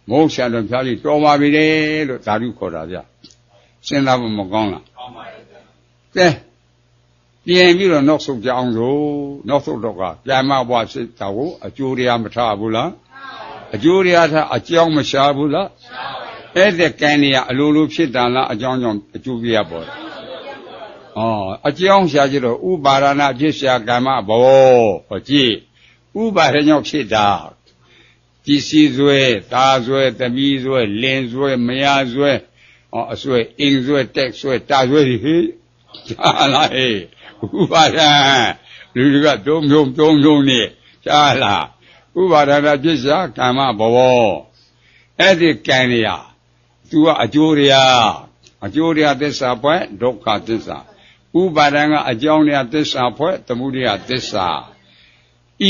မဟုတ်ဆရာတော်ဘုရားကြီးတော်ပါပြီလေလို့ဓာတုခေါ်တာဗျစဉ်းစားဖို့မကောင်းလားကောင်းပါရဲ့ကဲပြင်ပြီးတော့နောက်ဆုံးကြအောင်ဆိုနောက်ဆုံးတော့ကပြမဘွားစိတ်တော်ကိုအကျိုးတရားမထားဘူးလားအကျိုးတရားထားအကြောင်းမရှာဘူးလားရှာပါဘူးအဲ့ဒီကံတွေကအလိုလိုဖြစ်တာလားအကြောင်းကြောင့်အကျိုးပြရပေါ်တယ်အကြောင်းရှာကြတော့ဥပါဒနာဖြစ်ရှာကမ္မဘောဟောကြည့်ဥပါဒကြောင့်ဖြစ်တာပစ္စည်းဆွဲသားဆွဲသမီးဆွဲလင်ဆွဲမယားဆွဲ အဆွဲအင်းဆွဲတက်ဆွဲတာဆွဲဟိကြားလားဟေးဥပါဒံလူတွေကတုံးနေကြားလားဥပါဒနာပစ္စယကာမဘဝအဲ့ဒီကံတွေဟာသူကအကျိုးတရားသစ္စာဖွဲ့ဒုက္ခသစ္စာဥပါဒံကအကြောင်းတရားသစ္စာဖွဲ့သမုဒယသစ္စာ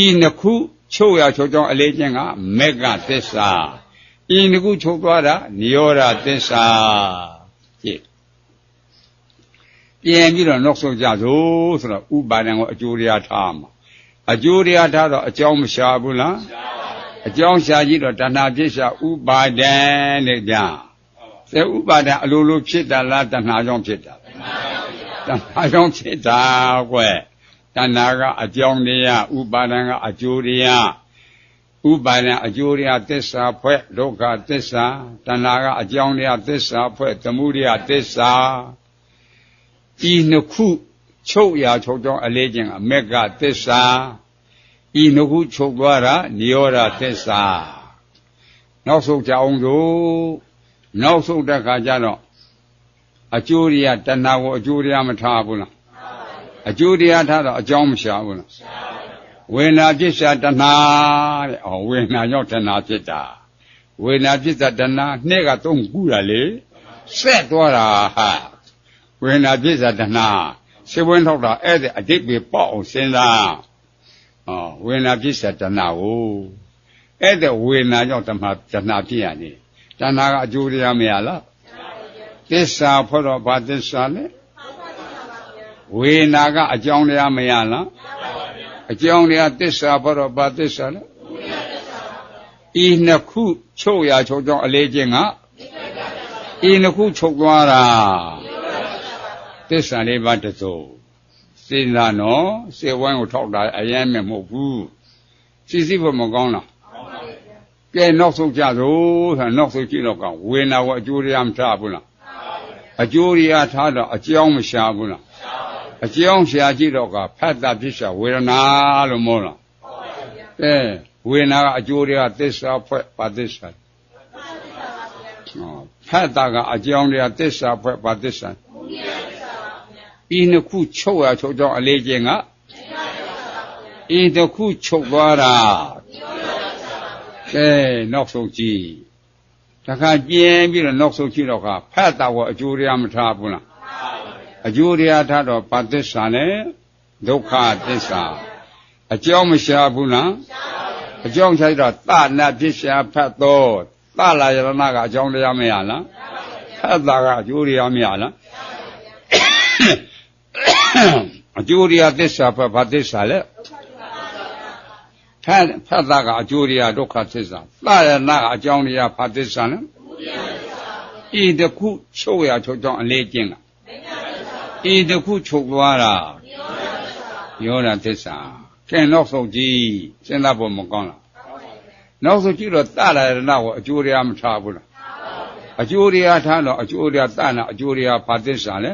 ဤနှစ်ခုချုပ်ရချုပ်ကြောင်းအလေးချင်းကမေဃသစ္စာဤနှစ်ခုချုပ်သွားတာနိရောဓသစ္စာကြည့်ပြန်ပြီးတော့နောက်ဆုံးကြစို့ဆိုတော့ဥပါဒံကိုအကျိုးတရားထားမှာအကျိုးတရားထားတော့အကြောင်းမရှာဘူးလားအကြောင်းရှာကြည့်တော့တဏှာဖြစ်ရှာဥပါဒံနဲ့ကြသေဥပါဒံအလိုလိုဖြစ်တာလားတဏှာကြောင့်ဖြစ်တာတဏှာကြောင့်ဖြစ်တာကွယ်တဏှာကအကြောင်းတရားဥပါဒံကအကျိုးတရားဥပါဒံအကျိုးတရားသစ္စာဖွဲ့ဒုက္ခသစ္စာတဏှာကအကြောင်းတရားသစ္စာဖွဲ့သမုဒယသစ္စာဤနှစ်ခုချုပ်ရာချုပ်ကြောင်းအလေးချင်းအမေဃသစ္စာဤနှစ်ခုချုပ်သွားတာနိရောဓသစ္စာနောက်ဆုံးကြအောင်စို့နောက်ဆုံးတဲ့ခါကျတော့အကျိုးတရားတဏှာကိုအကျိုးတရားမထားဘူးလားအကျိုးတရားထားတော့အကြောင်းမရှာဘူးလားဝေဒနာဖြစ်ရှာတဏှာတဲ့ဝေဒနာကြောင့်တဏှာဖြစ်တာဝေဒနာဖြစ်တာတဏှာနှစ်ကသုံးခုတာလေဆက်သွားတာဟာဝေဒနာဖြစ်တာတဏှာစေဝင်းထောက်တာအဲ့ဒါအတိတ်ပဲပေါ့အောင်စဉ်းစားဝေဒနာဖြစ်တာတဏှာကိုအဲ့ဒါဝေဒနာကြောင့်တဏှာဖြစ်ရနေတဏှာကအကျိုးတရားမရလားသစ္စာဖို့တော့ဘာသစ္စာလဲဝေဒနာကအကြောင်းတရားမရလားအကြောင်းတရားသစ္စာဖို့တော့ဘာသစ္စာလဲဤနှစ်ခုချုပ်ရာချုပ်ကြောင်းအလေးချင်းကဤနှစ်ခုချုပ်သွားတာသစ္စာလေးပါးတစိုးစေနာနော်စေဝိုင်းကိုထောက်တာအရင်မဟုတ်ဘူးစီဖို့မကောင်းလားကဲနောက်ဆုံးကြစို့ဆိုနောက်ဆုံးကြည့်တော့ကဝေဒနာကိုအကျိုးတရားမထားဘူးလားအကျိုးတရားထားတော့အကြောင်းမရှာဘူးလားအကြောင်းရှာကြည့်တော့ကဖတ်တာဖြစ်ရှာဝေဒနာလို့မောလားဝေဒနာကအကျိုးတရားသစ္စာဖွဲ့ပါသစ္စာဖတ်တာကအကြောင်းတရားသစ္စာဖွဲ့ပါသစ္စာဤနှစ်ခုချုပ်ရချုပ်ကြောင်းအလေးချင်းကဤတစ်ခုချုပ်သွားတာကဲနောက်ဆုံးကြည့်တခါကျင်းပြီးတော့နောက်ဆုံးကြည့်တော့ကဖတ်တာကိုအကျိုးတရားမထားဘူးလားအကျိုးတရားထားတော့ဘာသစ္စာလဲဒုက္ခသစ္စာအကြောင်းမရှာဘူးလားအကြောင်းရှာတော့သနာဖြစ်ရှာဖတ်တော့သလာယရဏကအကြောင်းတရားမရလားဖတ်တာကအကျိုးတရားမရလားအကျိုးတရားသစ္စာဘာသစ္စာလဲဖတ်တာကအကျိုးတရားဒုက္ခသစ္စာသရဏကအကြောင်းတရားဘာသစ္စာလဲဤတစ်ခုချုပ်ရချုပ်ကြောင်းအလေးကျင့်ကဤတစ်ခုချုပ်သွားတာယောဓသစ္စာကဲနောက်ဆုံးကြည့်စဉ်းစားဖို့မကောင်းလားနောက်ဆုံးကြည့်တော့သရဏကိုအကျိုးတရားမထားဘူးလားအကျိုးတရားထားတော့အကျိုးတရားသနာအကျိုးတရားဘာသစ္စာလဲ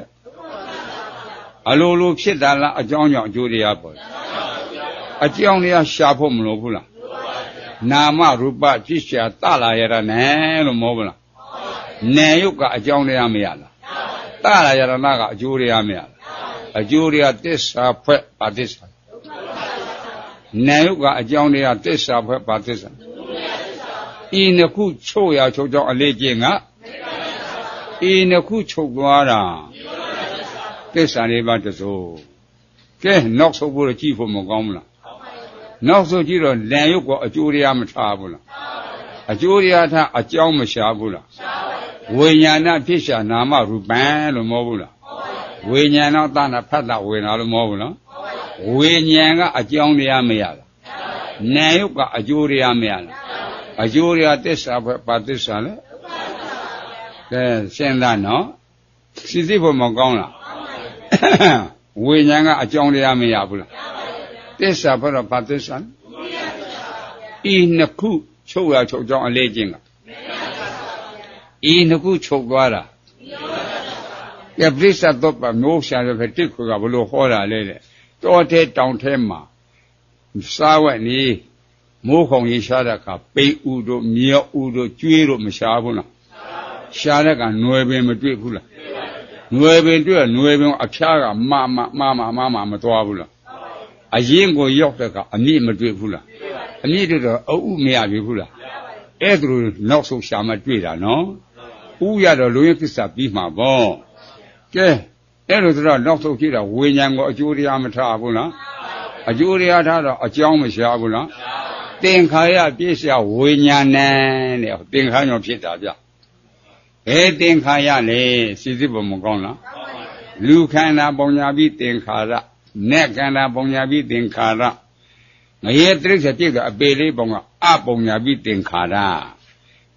အလိုလိုဖြစ်တာလားအကြောင်းကြောင့်အကျိုးတရားပေါ်အကြောင်းတရားရှာဖို့မလိုဘူးလားနာမရူပဖြစ်ရှာသလာရဏနဲ့လို့မောဘူးလားနာယုတ်ကအကြောင်းတရားမရလားသလာရဏကအကျိုးတရားမရလားအကျိုးတရားသစ္စာဖွဲ့ပါသစ္စာနာယုတ်ကအကြောင်းတရားသစ္စာဖွဲ့ပါသစ္စာဤနှစ်ခုချုပ်ရချုပ်ကြောင်းအလေးကျင့်ကဤနှစ်ခုချုပ်သွားတာသစ္စာလေးပါးတစိုးကဲနောက်ဆုံးဖို့ကြည့်ဖို့မကောင်းဘူးလားနောက်ဆုံးကြည့်တော့လန်ရုပ်ကအကျိုးတရားမထားဘူးလားအကျိုးတရားထားအကြောင်းမရှာဘူးလားဝိညာဏဖြစ်ရှာနာမရူပံလို့မောဘူးလားဝိညာဏသနာဖတ်တာဝေနာလို့မောဘူးလားဝိညာဉ်ကအကြောင်းတရားမရလားနာယုတ်ကအကျိုးတရားမရလားအကျိုးတရားသစ္စာပဲပါသစ္စာလဲကဲစဉ်းစားနော်စီဖို့မကောင်းလားဝိညာဉ်ကအကြောင်းတရားမရဘူးလားသစ္စာဘယ်တော့ဘာသစ္စာဤနှစ်ခုချုပ်ရချုပ်ကြောင်းအလေးချင်းကဤနှစ်ခုချုပ်သွားတာကဲပရိစ္ဆတ်ပမျိုးရှာတဲ့တိခွေကဘလို့ဟောတာလဲတဲ့တောထဲတောင်ထဲမှာစားဝက်နေမိုးခုံရေရှားတဲ့အခါပိန်ဥတို့မြေဥတို့ကျွေးတို့မရှားဘူးလား ရှာတဲ့ကຫນွယ်ပင်မတွေ့ဘူးလားຫນွယ်ပင်တွေ့ຫນွယ်ပင်အဖျားကမမသွားဘူးလားအရင်ကိုရောက်တဲ့ကအမြင့်မတွေ့ဘူးလားအမြင့်တွေ့တော့အုပ်မရပြီဘူးလားအဲ့ဒါလိုနောက်ဆုံးရှာမတွေ့တာနော်ဥရတော့လူရင်းသစ္စာပြီးမှာပေါ့ကဲအဲ့လိုဆိုတော့နောက်ဆုံးကြည့်တာဝိညာဉ်ကိုအကျိုးတရားမထားဘူးလားအကျိုးတရားထားတော့အကြောင်းမရှာဘူးလားသင်္ခါရပြည့်စရာဝိညာဉ်နဲ့တဲ့သင်္ခါရကြောင့်ဖြစ်တာဗျဘယ်သင်္ခါရလဲစိစိပေါ်မကောင်းလားလူခန္ဓာပုံညာပြီးသင်္ခါရနတ်ခန္ဓာပုံညာပြီးသင်္ခါရငရေတိရစ္ဆာန်ပြည့်ကအပေလေးပုံကအပုံညာပြီးသင်္ခါရ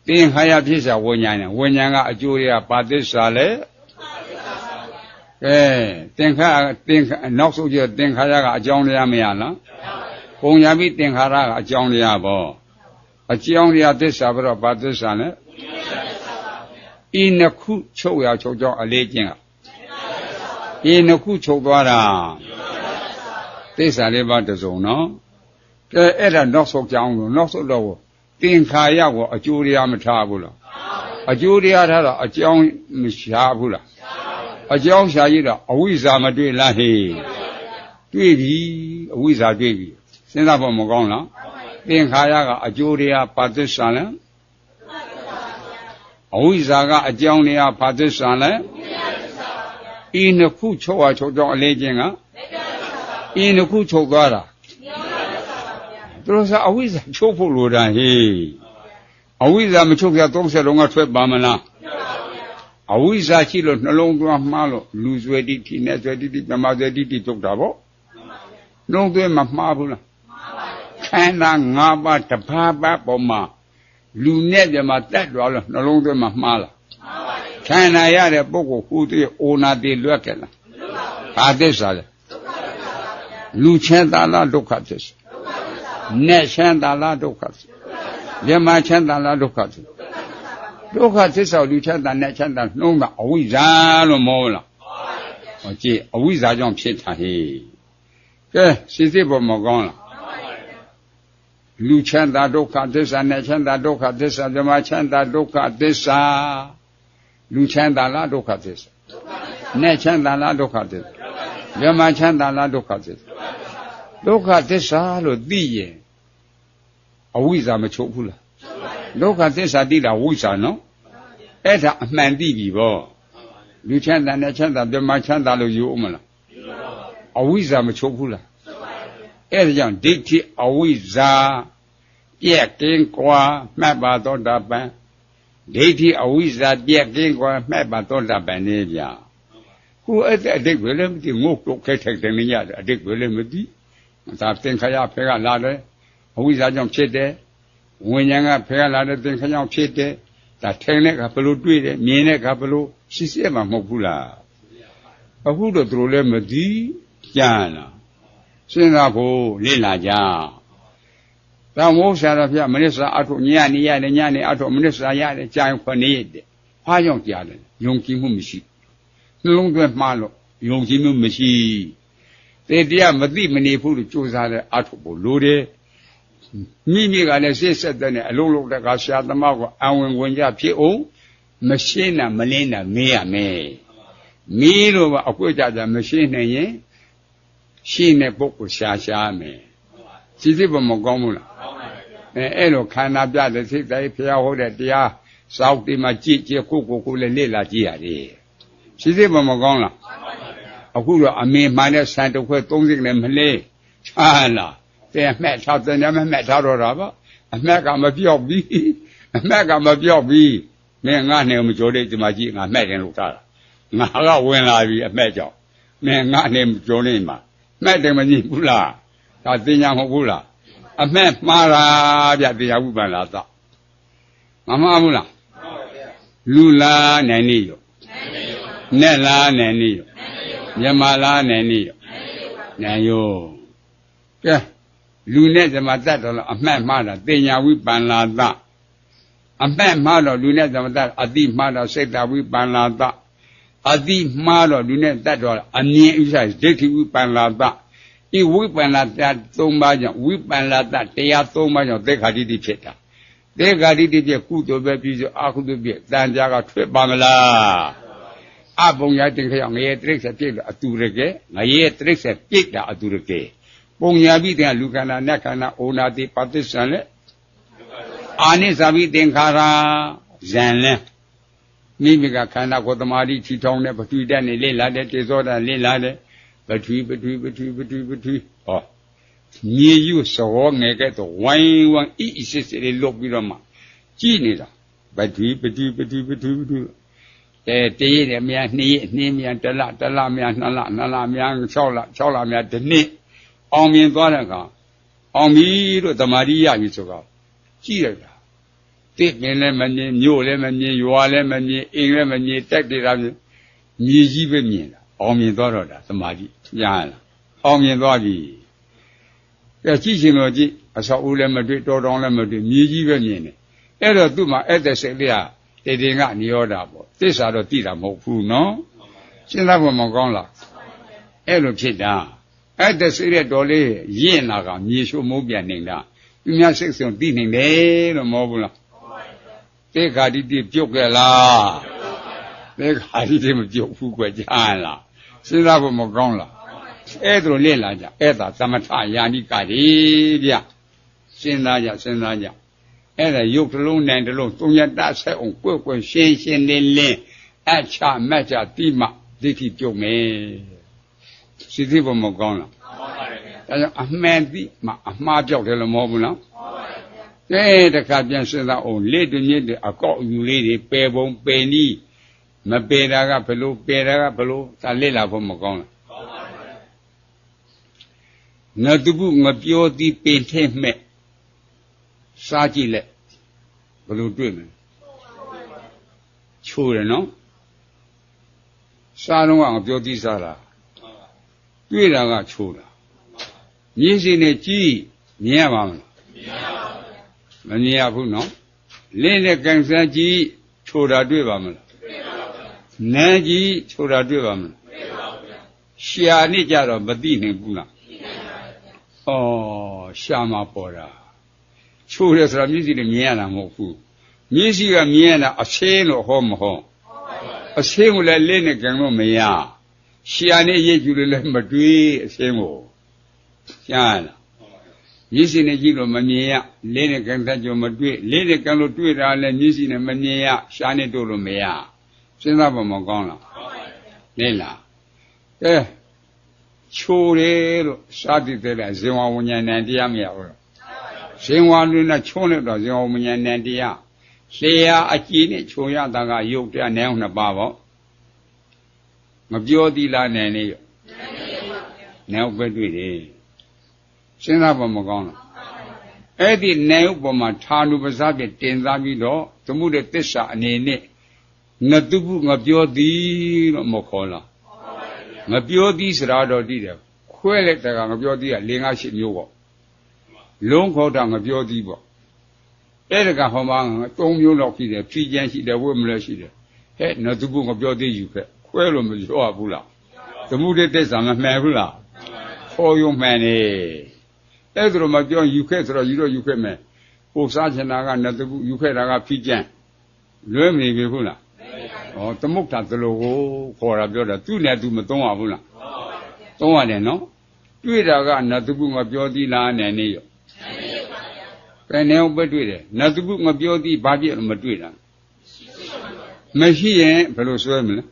သင်္ခါရဖြစ်စရာဝိညာဉ်နဲ့ဝိညာဉ်ကအကျိုးရပါသစ္စာလဲကဲသင်္ခါနောက်ဆုံးကျသင်္ခါရကအကြောင်းတရားမရလားပုံညာပြီးသင်္ခါရကအကြောင်းတရားပေါ့အကြောင်းတရားသစ္စာပြီးတော့ပါသစ္စာနဲ့ဤနှစ်ခုချုပ်ရချုပ်ကြောင်းအလေးချင်းကဤနှစ်ခုချုပ်သွားတာသစ္စာလေးပါးတစ်စုံနော်ကဲအဲ့ဒါနောက်ဆုံးကြောင်းလို့နောက်ဆုံးတော့သင်္ခါရကိုအကျိုးတရားမထားဘူးလားအကျိုးတရားထားတော့အကြောင်းမရှာဘူးလားအကြောင်းရှာရတော့အဝိဇ္ဇာမတွေ့လားဟေးတွေ့ပြီအဝိဇ္ဇာတွေ့ပြီစဉ်းစားဖို့မကောင်းလားသင်္ခါရကအကျိုးတရားပါသစ္စာလဲအဝိဇ္ဇာကအကြောင်းတရားပါသစ္စာလဲဤနှစ်ခုချုပ်ရချုပ်ကြောင်းအလေးချင်းကဤနှစ်ခုချုပ်သွားတာသူတို့ကအဝိဇ္ဇာချုပ်ဖို့လိုတာဟေးအဝိဇ္ဇာမချုပ်ပြ30လုံးကထွက်ပါမလားအဝိဇ္ဇာရှိလို့နှလုံးသွင်းမှားလို့လူဆွေတိထိနဲ့ဆွေတိဓမ္မဆွေတိချုပ်တာပေါ့နှလုံးသွင်းမှာမှားဘူးလားခန္ဓာ၅ပါးတပါးပါးပေါ်မှာလူနဲ့ဓမ္မတက်သွားလို့နှလုံးသွင်းမှာမှားလားခန္ဓာရတဲ့ပုဂ္ဂိုလ်ဟူသေးအိုနာသေးလွတ်ခဲ့လားဘာသစ္စာလဲလူချမ်းသာလားဒုက္ခသစ္စာနဲ့ချမ်းသာလားဒုက္ခသစ္စာဓမ္မချမ်းသာလားဒုက္ခသစ္စာဒုက္ခသစ္စာလူချမ်းသာနဲ့ချမ်းသာနှုံးတာအဝိဇ္ဇာလို့မဟုတ်လားဟောကြည့်အဝိဇ္ဇာကြောင့်ဖြစ်တာဟေးကဲစိစိပေါ်မကောင်းလားလူချမ်းသာဒုက္ခသစ္စာနဲ့ချမ်းသာဒုက္ခသစ္စာဓမ္မချမ်းသာဒုက္ခသစ္စာလူချမ်းသာလားဒုက္ခသစ္စာနဲ့ချမ်းသာလားဒုက္ခသစ္စာဓမ္မချမ်းသာလားဒုက္ခသစ္စာဒုက္ခသစ္စာလို့သိရင်အဝိဇ္ဇာမချုပ်ဘူးလားဒုက္ခသစ္စာသိတာဝိဇ္ဇာနော်အဲ့ဒါအမှန်သိပြီဗောလူချမ်းသာနဲ့ချမ်းသာဓမ္မချမ်းသာလို့ယူအောင်မလားအဝိဇ္ဇာမချုပ်ဘူးလားအဲ့ဒါကြောင့်ဒိဋ္ဌိအဝိဇ္ဇာပြက်ကင်းကွာမှတ်ပါသောတာပန်ဒိဋ္ဌိအဝိဇ္ဇာပြက်ကင်းကွာမှတ်ပါသောတာပန်နေဗျာခုအဲ့တဲ့အတိတ်ပဲလည်းမသိငုတ်တော့ခက်ခက်တယ်နေရတယ်အတိတ်ပဲလည်းမသိဒါသင်္ခါရဖဲကလာတယ်အဝိဇ္ဇာကြောင့်ဖြစ်တယ်ဝိညာဉ်ကဖဲကလာတဲ့သင်္ခါရကြောင့်ဖြစ်တယ်ဒါထိုင်တဲ့ကဘလို့တွေ့တယ်မြင်တဲ့ကဘလို့ရှိစေမှာမဟုတ်ဘူးလားအခုတော့သူတို့လည်းမသိကြားလားစဉ်းစားဖို့လေ့လာကြ။ဒါမို့ဆရာတော်ဘုရားမနစ်စာအထုညနေရတယ်ညနေအထုမနစ်စာရတယ်ကြာရင်9ရက်တဲ့။ဘာကြောင့်ကြားတယ်။ယုံကြည်မှုမရှိ။နှလုံးသွင်းမှားလို့ယုံကြည်မှုမရှိ။တေတရားမသိမနေဘူးလို့ကြိုးစားတဲ့အထုဖို့လိုတယ်။မိမိကလည်းစိတ်ဆက်တဲ့အလုံးလုံးတကဆရာသမားကအဝင်ဝင်ကြဖြစ်အောင်မရှင်းတာမလင်းတာမေးရမယ်။မေးလို့အကွက်ကြမရှင်းနိုင်ရင်ရှိနေပုဂ္ဂိုလ်ရှားမယ်စိစိဘမကောင်းဘူးလားအဲ့လိုခန္ဓာပြတဲ့စိတ်တိုင်းဖျားဟုတ်တဲ့တရားစောက်ဒီမှာကြည့်ကိုလည်းလေ့လာကြည့်ရတယ်စိစိဘမကောင်းလားအခုတော့အမေမှန်တဲ့ဆန်တစ်ခွဲ30နဲ့မလေးချာလားတဲ့မှတ်ထားတဲ့မှတ်ထားတော့တာပါအမှတ်ကမပြောက်ဘူးအမှတ်ကမပြောက်ဘူးမင်းငါနဲ့မကြိုးတဲ့ဒီမှာကြည့်ငါမှတ်တယ်လို့ထားတာငါကဝင်လာပြီအမှတ်ကြောင့်မင်းငါနဲ့မကြိုးနေမှာမှတ်တယ်မကြည့်ဘူးလားဒါသိညာမဟုတ်ဘူးလားအမှတ်မှားတာဗျသိညာဝိပ္ပန္နာသမမှားဘူးလားလူလားနိုင်နေရောနဲ့လားနိုင်နေရောမြမလားနိုင်နေရောနိုင်ရောကဲလူနဲ့ဓမ္မတတ်တော်အမှတ်မှားတာသိညာဝိပ္ပန္နာသအမှတ်မှားတော့လူနဲ့ဓမ္မတတ်အတိမှားတော့စိတ်တဝိပ္ပန္နာသအတိမှားတော့လူနဲ့တတ်တော်အမြင်ဥစ္စာဒိဋ္ဌိဝိပ္ပန္နာသဤဝိပ္ပန္နာတ3ပါးကြောင့်ဝိပ္ပန္နာတတရား3ပါးကြောင့်သိက္ခာတိတိဖြစ်တာ တေဂာတိတိပြကုသိုလ်ပဲပြီးဆိုအာဟုတုပြတန်ကြာကထွက်ပါမလားအပုံရတင်ခရောက်ငရေတိရစ္ဆာပြိတ်အတူရကဲငရေတိရစ္ဆာပြိတ်တာအတူရကဲပုံညာပြီးတဲ့လူခန္ဓာနတ်ခန္ဓာဩနာတိပဋိစ္စံလေအာနိသဗိသင်္ခါရဇံလဲမိမိကခန္ဓာကိုယ်သမာဓိထီထောင်တဲ့ပထဝီဓာတ်နဲ့လေ့လာတဲ့တေဇောဓာတ်လေ့လာတဲ့ပထဝီဟောမြေယူစောငယ်ကဲ့သို့ဝိုင်းဝန်းဣစစ်စစ်လေးလုပ်ပြီးတော့မှကြည်နေတာပထဝီတရည်တယ်များ2ရက်2များ1လများ2လ2လများ6လများတစ်နှစ်အောင်မြင်သွားတဲ့အခါအောင်ပြီလို့တမာရီရပြီဆိုတော့ကြည့်လိုက်တာတိပင်လည်းမမြင်မြို့လည်းမမြင်ရွာလည်းမမြင်အိမ်လည်းမမြင်တိုက်တယ်တာမြေကြီးပဲမြင်တာအောင်မြင်သွားတော့တာတမာရီညာလားအောင်မြင်သွားပြီကြည့်ရှင်လို့ကြည့်အဆောက်အဦလည်းမတွေ့တော်တောင်လည်းမတွေ့မြေကြီးပဲမြင်တယ်အဲ့တော့သူ့မှာအဲ့တဲ့စိတ်လေးဟာတေတင်ကနေရောတာပေါ့သစ္စာတော့သိတာမဟုတ်ဘူးနော်ရှင်းသားဖို့မကောင်းလားအဲ့လိုဖြစ်တာအဲ့တဲ့စိတ်ရဲ့တော်လေးရင့်လာကမြေရှိုးမိုးပြန်နေတာသူများစိတ်ဆုံးသိနေတယ်လို့မဟုတ်ဘူးလားတေခါတိတိပြုတ်ကြလားတေခါတိတိမပြုတ်ဘူးကွကြားလားရှင်းသားဖို့မကောင်းလားအဲ့ဒါလေ့လာကြအဲ့ဒါသမထယာနိကတိဗျစဉ်းစားကြအဲ့ဒါရုပ်တစ်လုံးနိုင်တစ်လုံးသုံးရတဆက်အောင်ကွယ်ရှင်းလင်းအချမတ်ချတိမဒိဋ္ဌိပြုတ်မယ်စိတ္တိဘမကောင်းလားမှန်ပါတယ်ဗျာဒါကြောင့်အမှန်တိမှအမှားပြောက်တယ်လို့မဟုတ်ဘူးနော်မှန်ပါတယ်ဗျာတခါပြန်စဉ်းစားအောင်လေ့တညစ်အကောက်အယူလေးတွေပယ်ပုံပယ်နည်းမပယ်တာကဘလို့ပယ်တာကဘလို့သာလေ့လာဖို့မကောင်းလားငါတုပုငါပြောသည်ပင်ထဲမဲ့စားကြည့်လက်ဘယ်လိုတွေ့မလဲချိုးတယ်နော်စားတော့ငါပြောသည်စားတာတွေ့တာကချိုးတာမြင်စီနဲ့ကြည့်မြင်ရပါမလားမမြင်ရဘူးနော်လင်းနဲ့ကန်ဆန်းကြည့်ချိုးတာတွေ့ပါမလားနန်းကြည့်ချိုးတာတွေ့ပါမလားရှာနေကြတော့မသိနိုင်ဘူးလားဩရှာမှာပေါ်တာချိုးတယ်ဆိုတာမျက်စိနဲ့မြင်ရတာမဟုတ်ဘူးမျက်စိကမြင်ရတာအဆင်းလို့ဟောမဟုတ်အဆင်းကိုလည်းလက်နဲ့ကံလို့မရရှာနဲ့ရိပ်ကျူလည်းမတွေ့အဆင်းကိုရှားလားမျက်စိနဲ့ကြည့်လို့မမြင်ရလက်နဲ့ကံတတ်ကြမတွေ့လက်နဲ့ကံလို့တွေ့တာလည်းမျက်စိနဲ့မမြင်ရရှားနဲ့တို့လို့မရစဉ်းစားပါမကောင်းလားလဲလားကဲချိုးတယ်လို့စာတိတဲ့ဇင်ဝဝဉ္ဉဏ်တရားမရဘူးလားဇင်ဝလွင်နဲ့ချုံးလိုက်တော့ဇင်ဝဝဉ္ဉဏ်တရားလျှာအကြည်နဲ့ခြုံရတာကယုတ်တရားနဲ့နှစ်ပါးပေါ့မပြောသီလားနဲ့နေရောနဲ့ပဲတွေ့တယ်စဉ်းစားပါမကောင်းလားအဲ့ဒီနဲ့ဥပမာဌာနုပစားပြတင်စားပြီးတော့သမုဒ္ဒသစ္စာအနေနဲ့ငတုပုငပြောသည်လို့မခေါ်လားငပြောသည်စရာတော်တည်တယ်ခွဲလိုက်တာကငပြောသည်က၄-၅-၈မျိုးပေါ့လုံးခေါ်တာငပြောသည်ပေါ့အဲ့ဒါကဟောမှာ၃မျိုးလောက်ရှိတယ်ဖြီးချမ်းရှိတယ်ဝိမလဲရှိတယ်ဟဲ့ငတုပုငပြောသည်ယူခဲ့ခွဲလို့မပြောရဘူးလားသမုဒိသစ္စာမမှန်ဘူးလားခေါ်ရုံမှန်နေအဲ့ဒါတော့မပြောယူခဲ့ဆိုတော့ယူတော့ယူခဲ့မယ်ဟိုစားချင်တာကငတုပုယူခဲ့တာကဖြီးချမ်းလွဲမနေပြီဘူးလားဩသမုဋ္ဌာသလိုကိုခေါ်တာပြောတာသူ့နဲ့သူမသုံးရဘူးလားသုံးရတယ်နော်တွေ့တာကနတုပုငါပြောသည်လားနဲ့နေရောဘယ်နဲ့ပဲတွေ့တယ်နတုပုငါပြောသည်ဘာဖြစ်လို့မတွေ့တာမရှိရင်ဘယ်လိုဆွဲမလဲ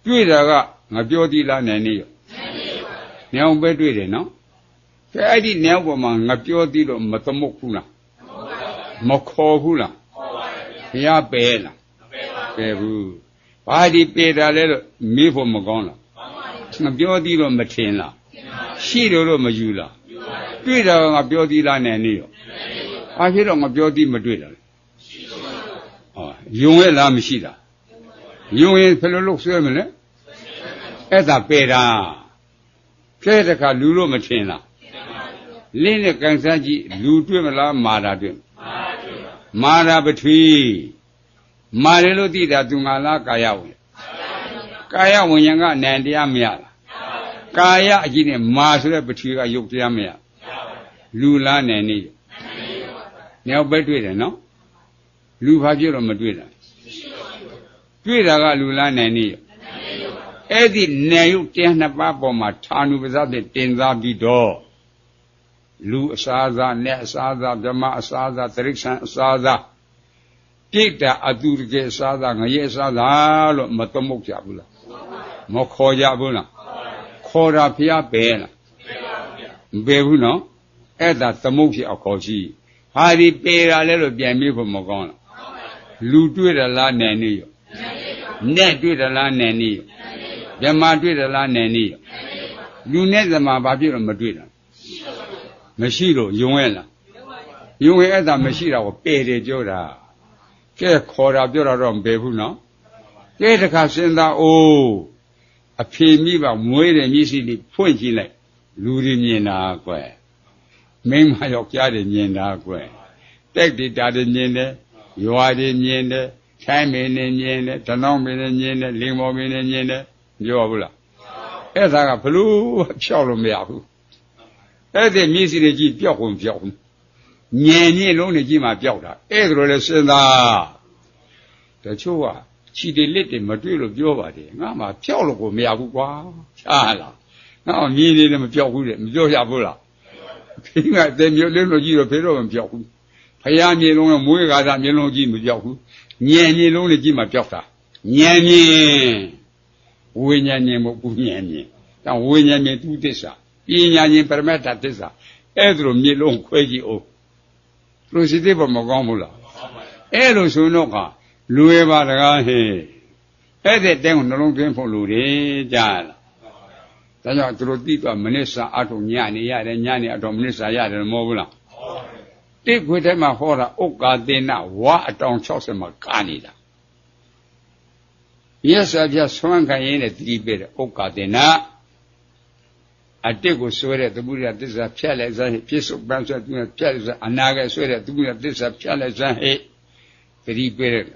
တွေ့တာကငါပြောသည်လားနဲ့နေရောနေအောင်ပဲတွေ့တယ်နော်ကဲအဲ့ဒီနေအောင်ပေါ်မှာငါပြောသည်လို့မသမုတ်ဘူးလားမခေါ်ဘူးလားဘုရားပယ်လားပယ်ဘူးဘာဒီပယ်တာလဲလို့မေးဖို့မကောင်းလားငါပြောသည်လို့မထင်လားရှိလို့မယူလားတွေ့တာငါပြောသည်လားနဲ့နေရောဘာဖြစ်တော့ငါပြောသည်မတွေ့တာလဲယုံရဲ့လားမရှိတာယုံရင်ဘယ်လိုလုပ်ဆွဲမလဲအဲ့ဒါပယ်တာကဲတခါလူလို့မထင်လားလင်းနဲ့ကန်ဆန်းကြည့်လူတွေ့မလားမာတာတွေ့မာတာပထဝီမာတယ်လို့သိတာသူငါလားကာယဝင်ကာယဝိညာဉ်ကနံတရားမရလားကာယအကြည့်နဲ့မာဆိုတဲ့ပထဝီကယုတ်တရားမရလူလားနံနေ鸟不对的喏，路怕就那么对的，对那个路拉难的，哎，的难有点那把宝嘛，长路不咋的，点咋比多，路啥子，那啥子，这嘛啥子，这里啥啥子，这的阿杜个啥子，我也啥子了，没多木家不了，没考家不了，考着比较白了，白不喏，哎，他多木些考起。哈里白了来了，变没不么讲了。路对的拉难的有，难对的拉难的有，人马对的拉难的有。路难怎么把别人没对的？没戏了，永远了，永远他没戏了，我白的叫他，这考着叫他让白不呢？这是看现在哦，啊，偏米吧，每人米是的混进来，路的面哪怪。明码要家的年大怪，带的家的年的，有的年的，产品的年的，这农民的年的，零毛民的年的，你知道不啦？哎，啥个不如漂亮没有？哎，这米是的鸡标红，年年弄的鸡嘛标它，哎，个来是呐，这就啊，起的力的没对了标吧的，俺嘛漂亮过没有瓜，啊啦，俺米的那么标过的，没标下不啦？平安在面领导机了，陪着我们标糊，培养面龙了，每个啥面龙机没标糊，年面龙的机嘛标啥？年面，为年面不年面，但为年面都得啥？一年年不买它得啥？哎，这种面龙会计哦，都是这不么讲不了？哎，都说那个路也把这个嘿，哎，在等我那龙卷风路的家了。大家都地段没得啥，阿种年的呀的，年的阿种没得啥呀的，没不啦？这回他们好了，我搞的那我当超什么干的？也是叫双看人的地边的，我搞的那，啊，这个说的都不是，这是骗来说，别说别说，骗来说，啊，那个说的都不是，这是骗来说，嘿，地边的，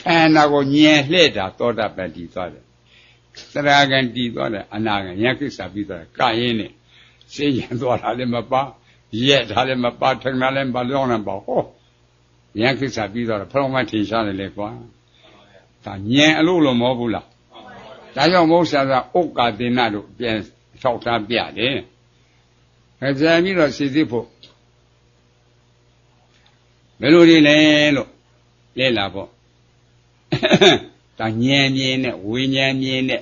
看那个年来的多大本地做的。这两个地多的，那个也给啥比的，干人的，谁年多他的没把，也他的没把，成那人把两人把，哦，也给啥比的，普通话听下来来管，他年路了没不了，但要没现在我家的那种变朝山变的，而且米了谁的不，没路的来了，来了不。但年年的，为年年的，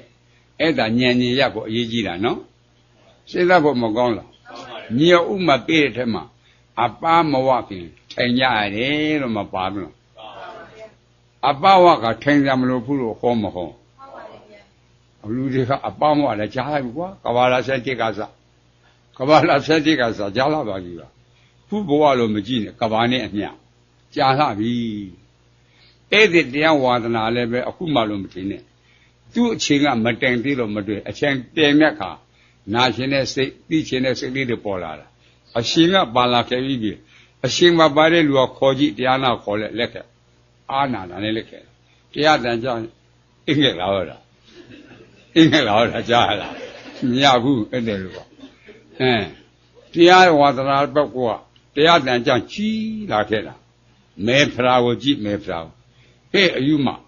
哎，但年年也不一记了喏。现在不么讲了，你要我们别的嘛，阿爸没话评，听家的了嘛爸了。阿爸话个听咱们老婆了好么好？路这个阿爸话来家来过，搞完了身体干啥？搞完了身体干啥？家老多去了，不话了没记呢，搞完了呢，家上比。哎，这样话的哪来呗？后马路没听呢，都钱啊没挣对了没对，钱对面看，那现在是以前的是你的包来了，啊，新啊把那开一笔，啊，新把的路考级，这样那考来开，啊那来开，这样咱讲应该老了，家了，你也不一点路，这样话的哪不过，这样咱讲鸡拉开了，没不拉我鸡没不拉。哎，有嘛？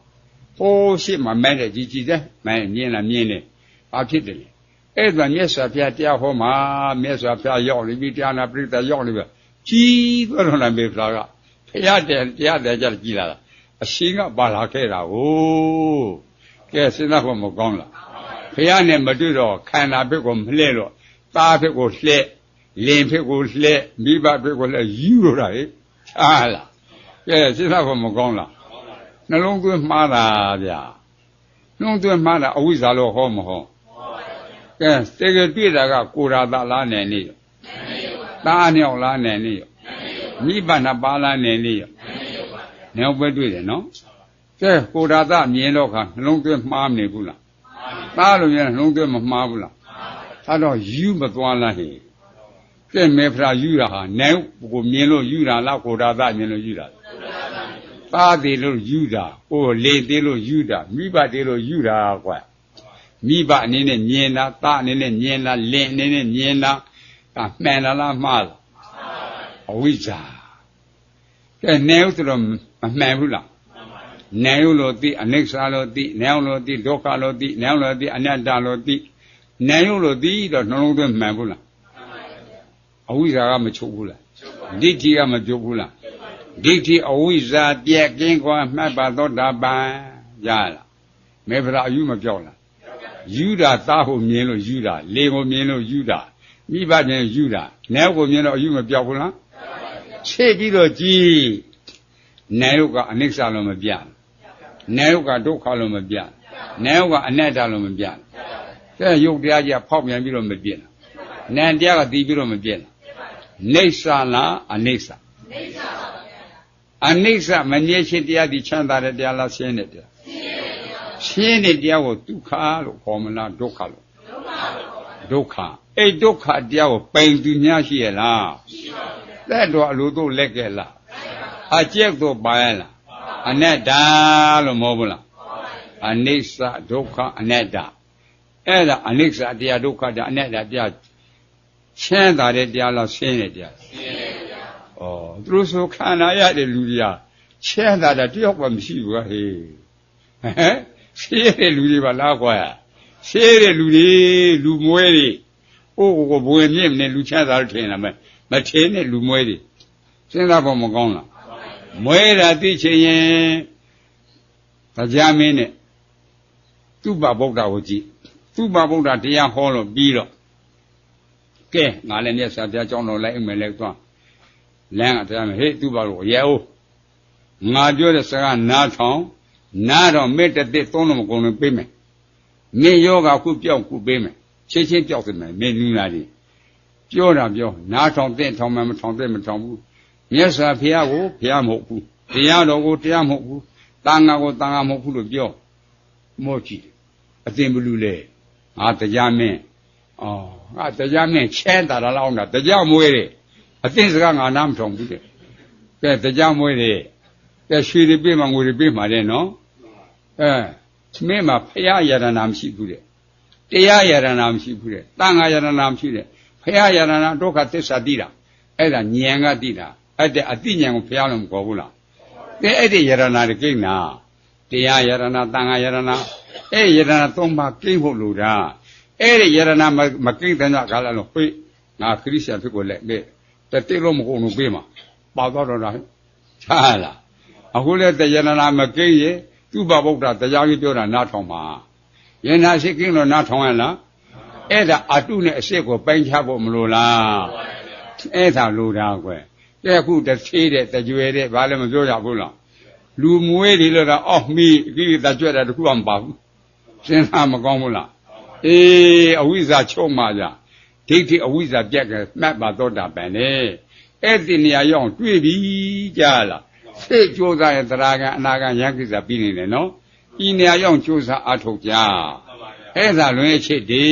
好些嘛，买的几的，买面的，啊，皮的嘞。哎，那面啥片点好嘛？面啥片要里边点那不是在要里边，几多人来买不着个？第二天家里寄来了，新啊把它开了哦，这现在我们讲了，第二年没对着，看那别个没来了，大别个来，连别个来，米把别个来，油了哎，啊了，这现在我们讲了。那龙队骂他的，龙队骂他为啥了好不好？这个对这个古拉达拉年里有，大鸟拉年里有，你把那巴拉年里有，你要不对的喏。这古拉达面了看，龙队骂你不了，大路面龙队骂不了，他说油不断了嘿，这没法油了哈，那我面了油了，那古拉达面了油了。大的路有的，哦，来的路有的，米把的路有的怪，米把你的年了，大你的年了，连你的年了，啊，买了那嘛了，为啥？ ကဲနေဥဆိုတော့မမှန်ဘူးလားနေဥလို့သိအနိစ္စလို့သိနေဥလို့သိဒုက္ခလို့သိနေဥလို့သိအနတ္တလို့သိနေဥလို့သိတော့နှလုံးသွင်းမှန်ဘူးလားအဝိဇ္ဇာကမချုပ်ဘူးလားဒိဋ္ဌိကမပြုတ်ဘူးလားဒိဋ္ဌိအဝိဇ္ဇာပြက်ကင်းကွာမှတ်ပါသောတာပန်ရလားမေဖရာအယူမပြောက်လားယူတာသားကိုမြင်လို့ယူတာလေကိုမြင်လို့ယူတာမိဘချင်းယူတာနဲကိုမြင်တော့အယူမပြောက်ဘူးလားခြေပြီးတော့ကြည်နဲယုတ်ကအနိစ္စလို့မပြနဲယုတ်ကဒုက္ခလို့မပြနဲယုတ်ကအနတ္တလို့မပြတဲ့ယုတ်တရားကြီးဖောက်ပြန်ပြီးတော့မပြည့်လားနံတရားကတည်ပြီးတော့မပြည့်လားနေဆာလားအနိစ္စအနိစ္စမငြိရှိတရားဒီချမ်းသာတဲ့တရားလားဆင်းတဲ့တရားရှင်းတဲ့တရားကိုဒုက္ခလို့ခေါ်မလားဒုက္ခလို့ဒုက္ခအဲ့ဒုက္ခတရားကိုပိန်သူများရှိရလားတဲ့တော့အလိုတို့လက်ကဲလားအကျက်တို့ပါရလားအနတ္တလို့မဟုတ်ဘူးလားအနိစ္စဒုက္ခအနတ္တအဲ့ဒါအနိစ္စတရားဒုက္ခတရားအနတ္တတရားချမ်းသာတဲ့တရားလားဆင်းတဲ့တရားဆင်းတဲ့တရားဩသူတို့ဆိုခန္ဓာရတဲ့လူတွေကချမ်းသာတာတယောက်မှမရှိဘူးဟဲ့ရှင်းတဲ့လူတွေပါလားကွာရှင်းတဲ့လူတွေလူမွဲတွေအိုးကိုဘွေမြင့်နဲ့လူချမ်းသာလို့ထင်လာမယ်မထင်တဲ့လူမွဲတွေစဉ်းစားဖို့မကောင်းလားမွဲတာသိချင်ရင်တရားမင်းနဲ့သူပဗုဒ္ဓကိုကြည့်သူပဗုဒ္ဓတရားဟောလို့ပြီးတော့ကဲငါလည်းမြတ်စွာဘုရားကြောင်းတော်လိုက်အမယ်လဲသွားလမ်းကတရားမဟေ့သူပလို့ရဲအိုးငါပြောတဲ့စကားနားထောင်နားတော့မေတ္တတစ်သုံးလုံးမကုန်လို့ပေးမယ်မင်းယောဂခုပြောက်ခုပေးမယ်ချင်းချင်းပြောက်စမယ်မင်းနူးလာတယ်ပြောတာပြောနားထောင်တဲ့ထောင်မှမထောင်တဲ့မထောင်ဘူးမြတ်စွာဘုရားကိုဘုရားမဟုတ်ဘူးတရားတော်ကိုတရားမဟုတ်ဘူးတန်ခါကိုတန်ခါမဟုတ်ဘူးလို့ပြောမောကြည့်အသင်ဘလူလေငါတရားမင်းငါတရားမင်းချဲတာလားအောင်တာတရားမွေးတယ်အသင်စကားငါနားမထောင်ဘူးတဲ့ကဲတရားမွေးတယ်ကဲရွှေတွေပေးမှငွေတွေပေးမှတဲ့နော်မင်းမှာဖရာယရနာမရှိဘူးတဲ့တရားယရနာမရှိဘူးတဲ့တန်ခါယရနာမရှိတဲ့ဖရာယရနာဒုက္ခသစ္စာသိတာအဲ့ဒါဉာဏ်ကသိတာအဲ့တဲ့အသိဉာဏ်ကိုဖရာလို့မခေါ်ဘူးလားကဲအဲ့ဒီယရနာတွေကိန်းနာတရားယရနာတန်ခါယရနာအဲ့ယရနာသုံးပါးကိန်းဖို့လို့တာအဲ့ဒီယရနာမကိန်းတဲ့ကလည်းလို့ဟိငါခရစ်ယာန်ဖြစ်ကိုလက်တဲ့တိတ်လို့မကုန်လို့ပေးမှာပါတော့တာချာလားအခုလည်းတယရနာမကိန်းရဲ့သူ့ဘဗုဒ္ဓတရားကြီးပြောတာနားထောင်ပါယန္နာရှိကိန်းလို့နားထောင်ရလားအဲ့ဒါအတုနဲ့အစစ်ကိုပိုင်းခြားဖို့မလိုလားအဲ့ဒါလိုတာကွယ်ကဲအခုတစ်သေးတဲ့တကြွယ်တဲ့ဘာလည်းမပြောကြဘူးလားလူမွေးတွေလို့တော့အောက်မိကိလေသာကြွက်တာတခုမှမပါဘူးစဉ်းစားမကောင်းဘူးလားအေးအဝိဇ္ဇာချုပ်မှကြဒိဋ္ဌိအဝိဇ္ဇာပြက်ကမှတ်ပါတော့တာပန်လေအဲ့ဒီနေရာရောက်တွေ့ပြီကြားလားစိတ်ကြိုးစားရင်တရားကံအနာကံယံကိစ္စပြီးနေတယ်နော်ဤနေရာရောက်ကြိုးစားအထုတ်ကြအဲ့ဒါလွင်အချစ်ဒီ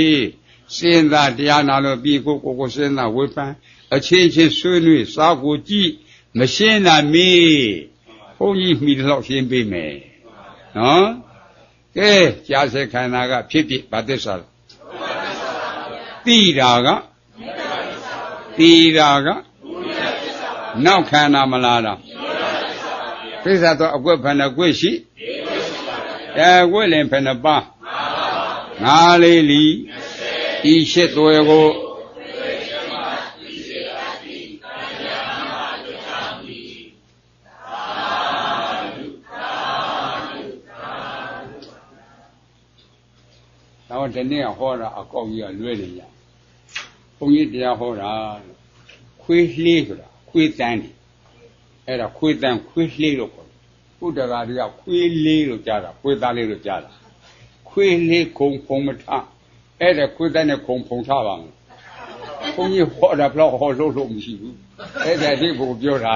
စဉ်းစားတရားနာလို့ပြီးကိုစဉ်းစားဝေဖန်အချင်းချင်းဆွေးနွေးစားကိုကြည့်မရှင်းတာမေးဘုန်းကြီးမိတော့ရှင်းပေးမယ်နော်ကဲကြာစေခန္ဓာကဖြစ်ဖြစ်ဗသစ္စာတိတာကတိတာကနောက်ခန္ဓာမလားတာသစ္စာတော့အကွက်ဖဏကွက်ရှိကွက်လင်ဖဏပါငါလေးလီဤရှိသွေကိုတော့ဒီနေ့ဟောတာအကောက်ကြီးကလွဲနေရဘုန်းကြီးတရားဟောတာခွေးလှေးဆိုတာခွေးတန်းတယ်အဲ့ဒါခွေးတန်းခွေးလှေးလို့ခေါ်တယ်ဘုဒ္ဓဂါတွေကခွေးလေးလို့ကြားတာခွေးသားလေးလို့ကြားတာခွေးလေးခုံဖုံမထအဲ့ဒါခွေးတန်းနဲ့ခုံဖုံထပါမယ်ဘုန်းကြီးဟောတာဘလောက်ဟောလို့မရှိဘူးအဲ့ဒါဒီဘုပြောတာ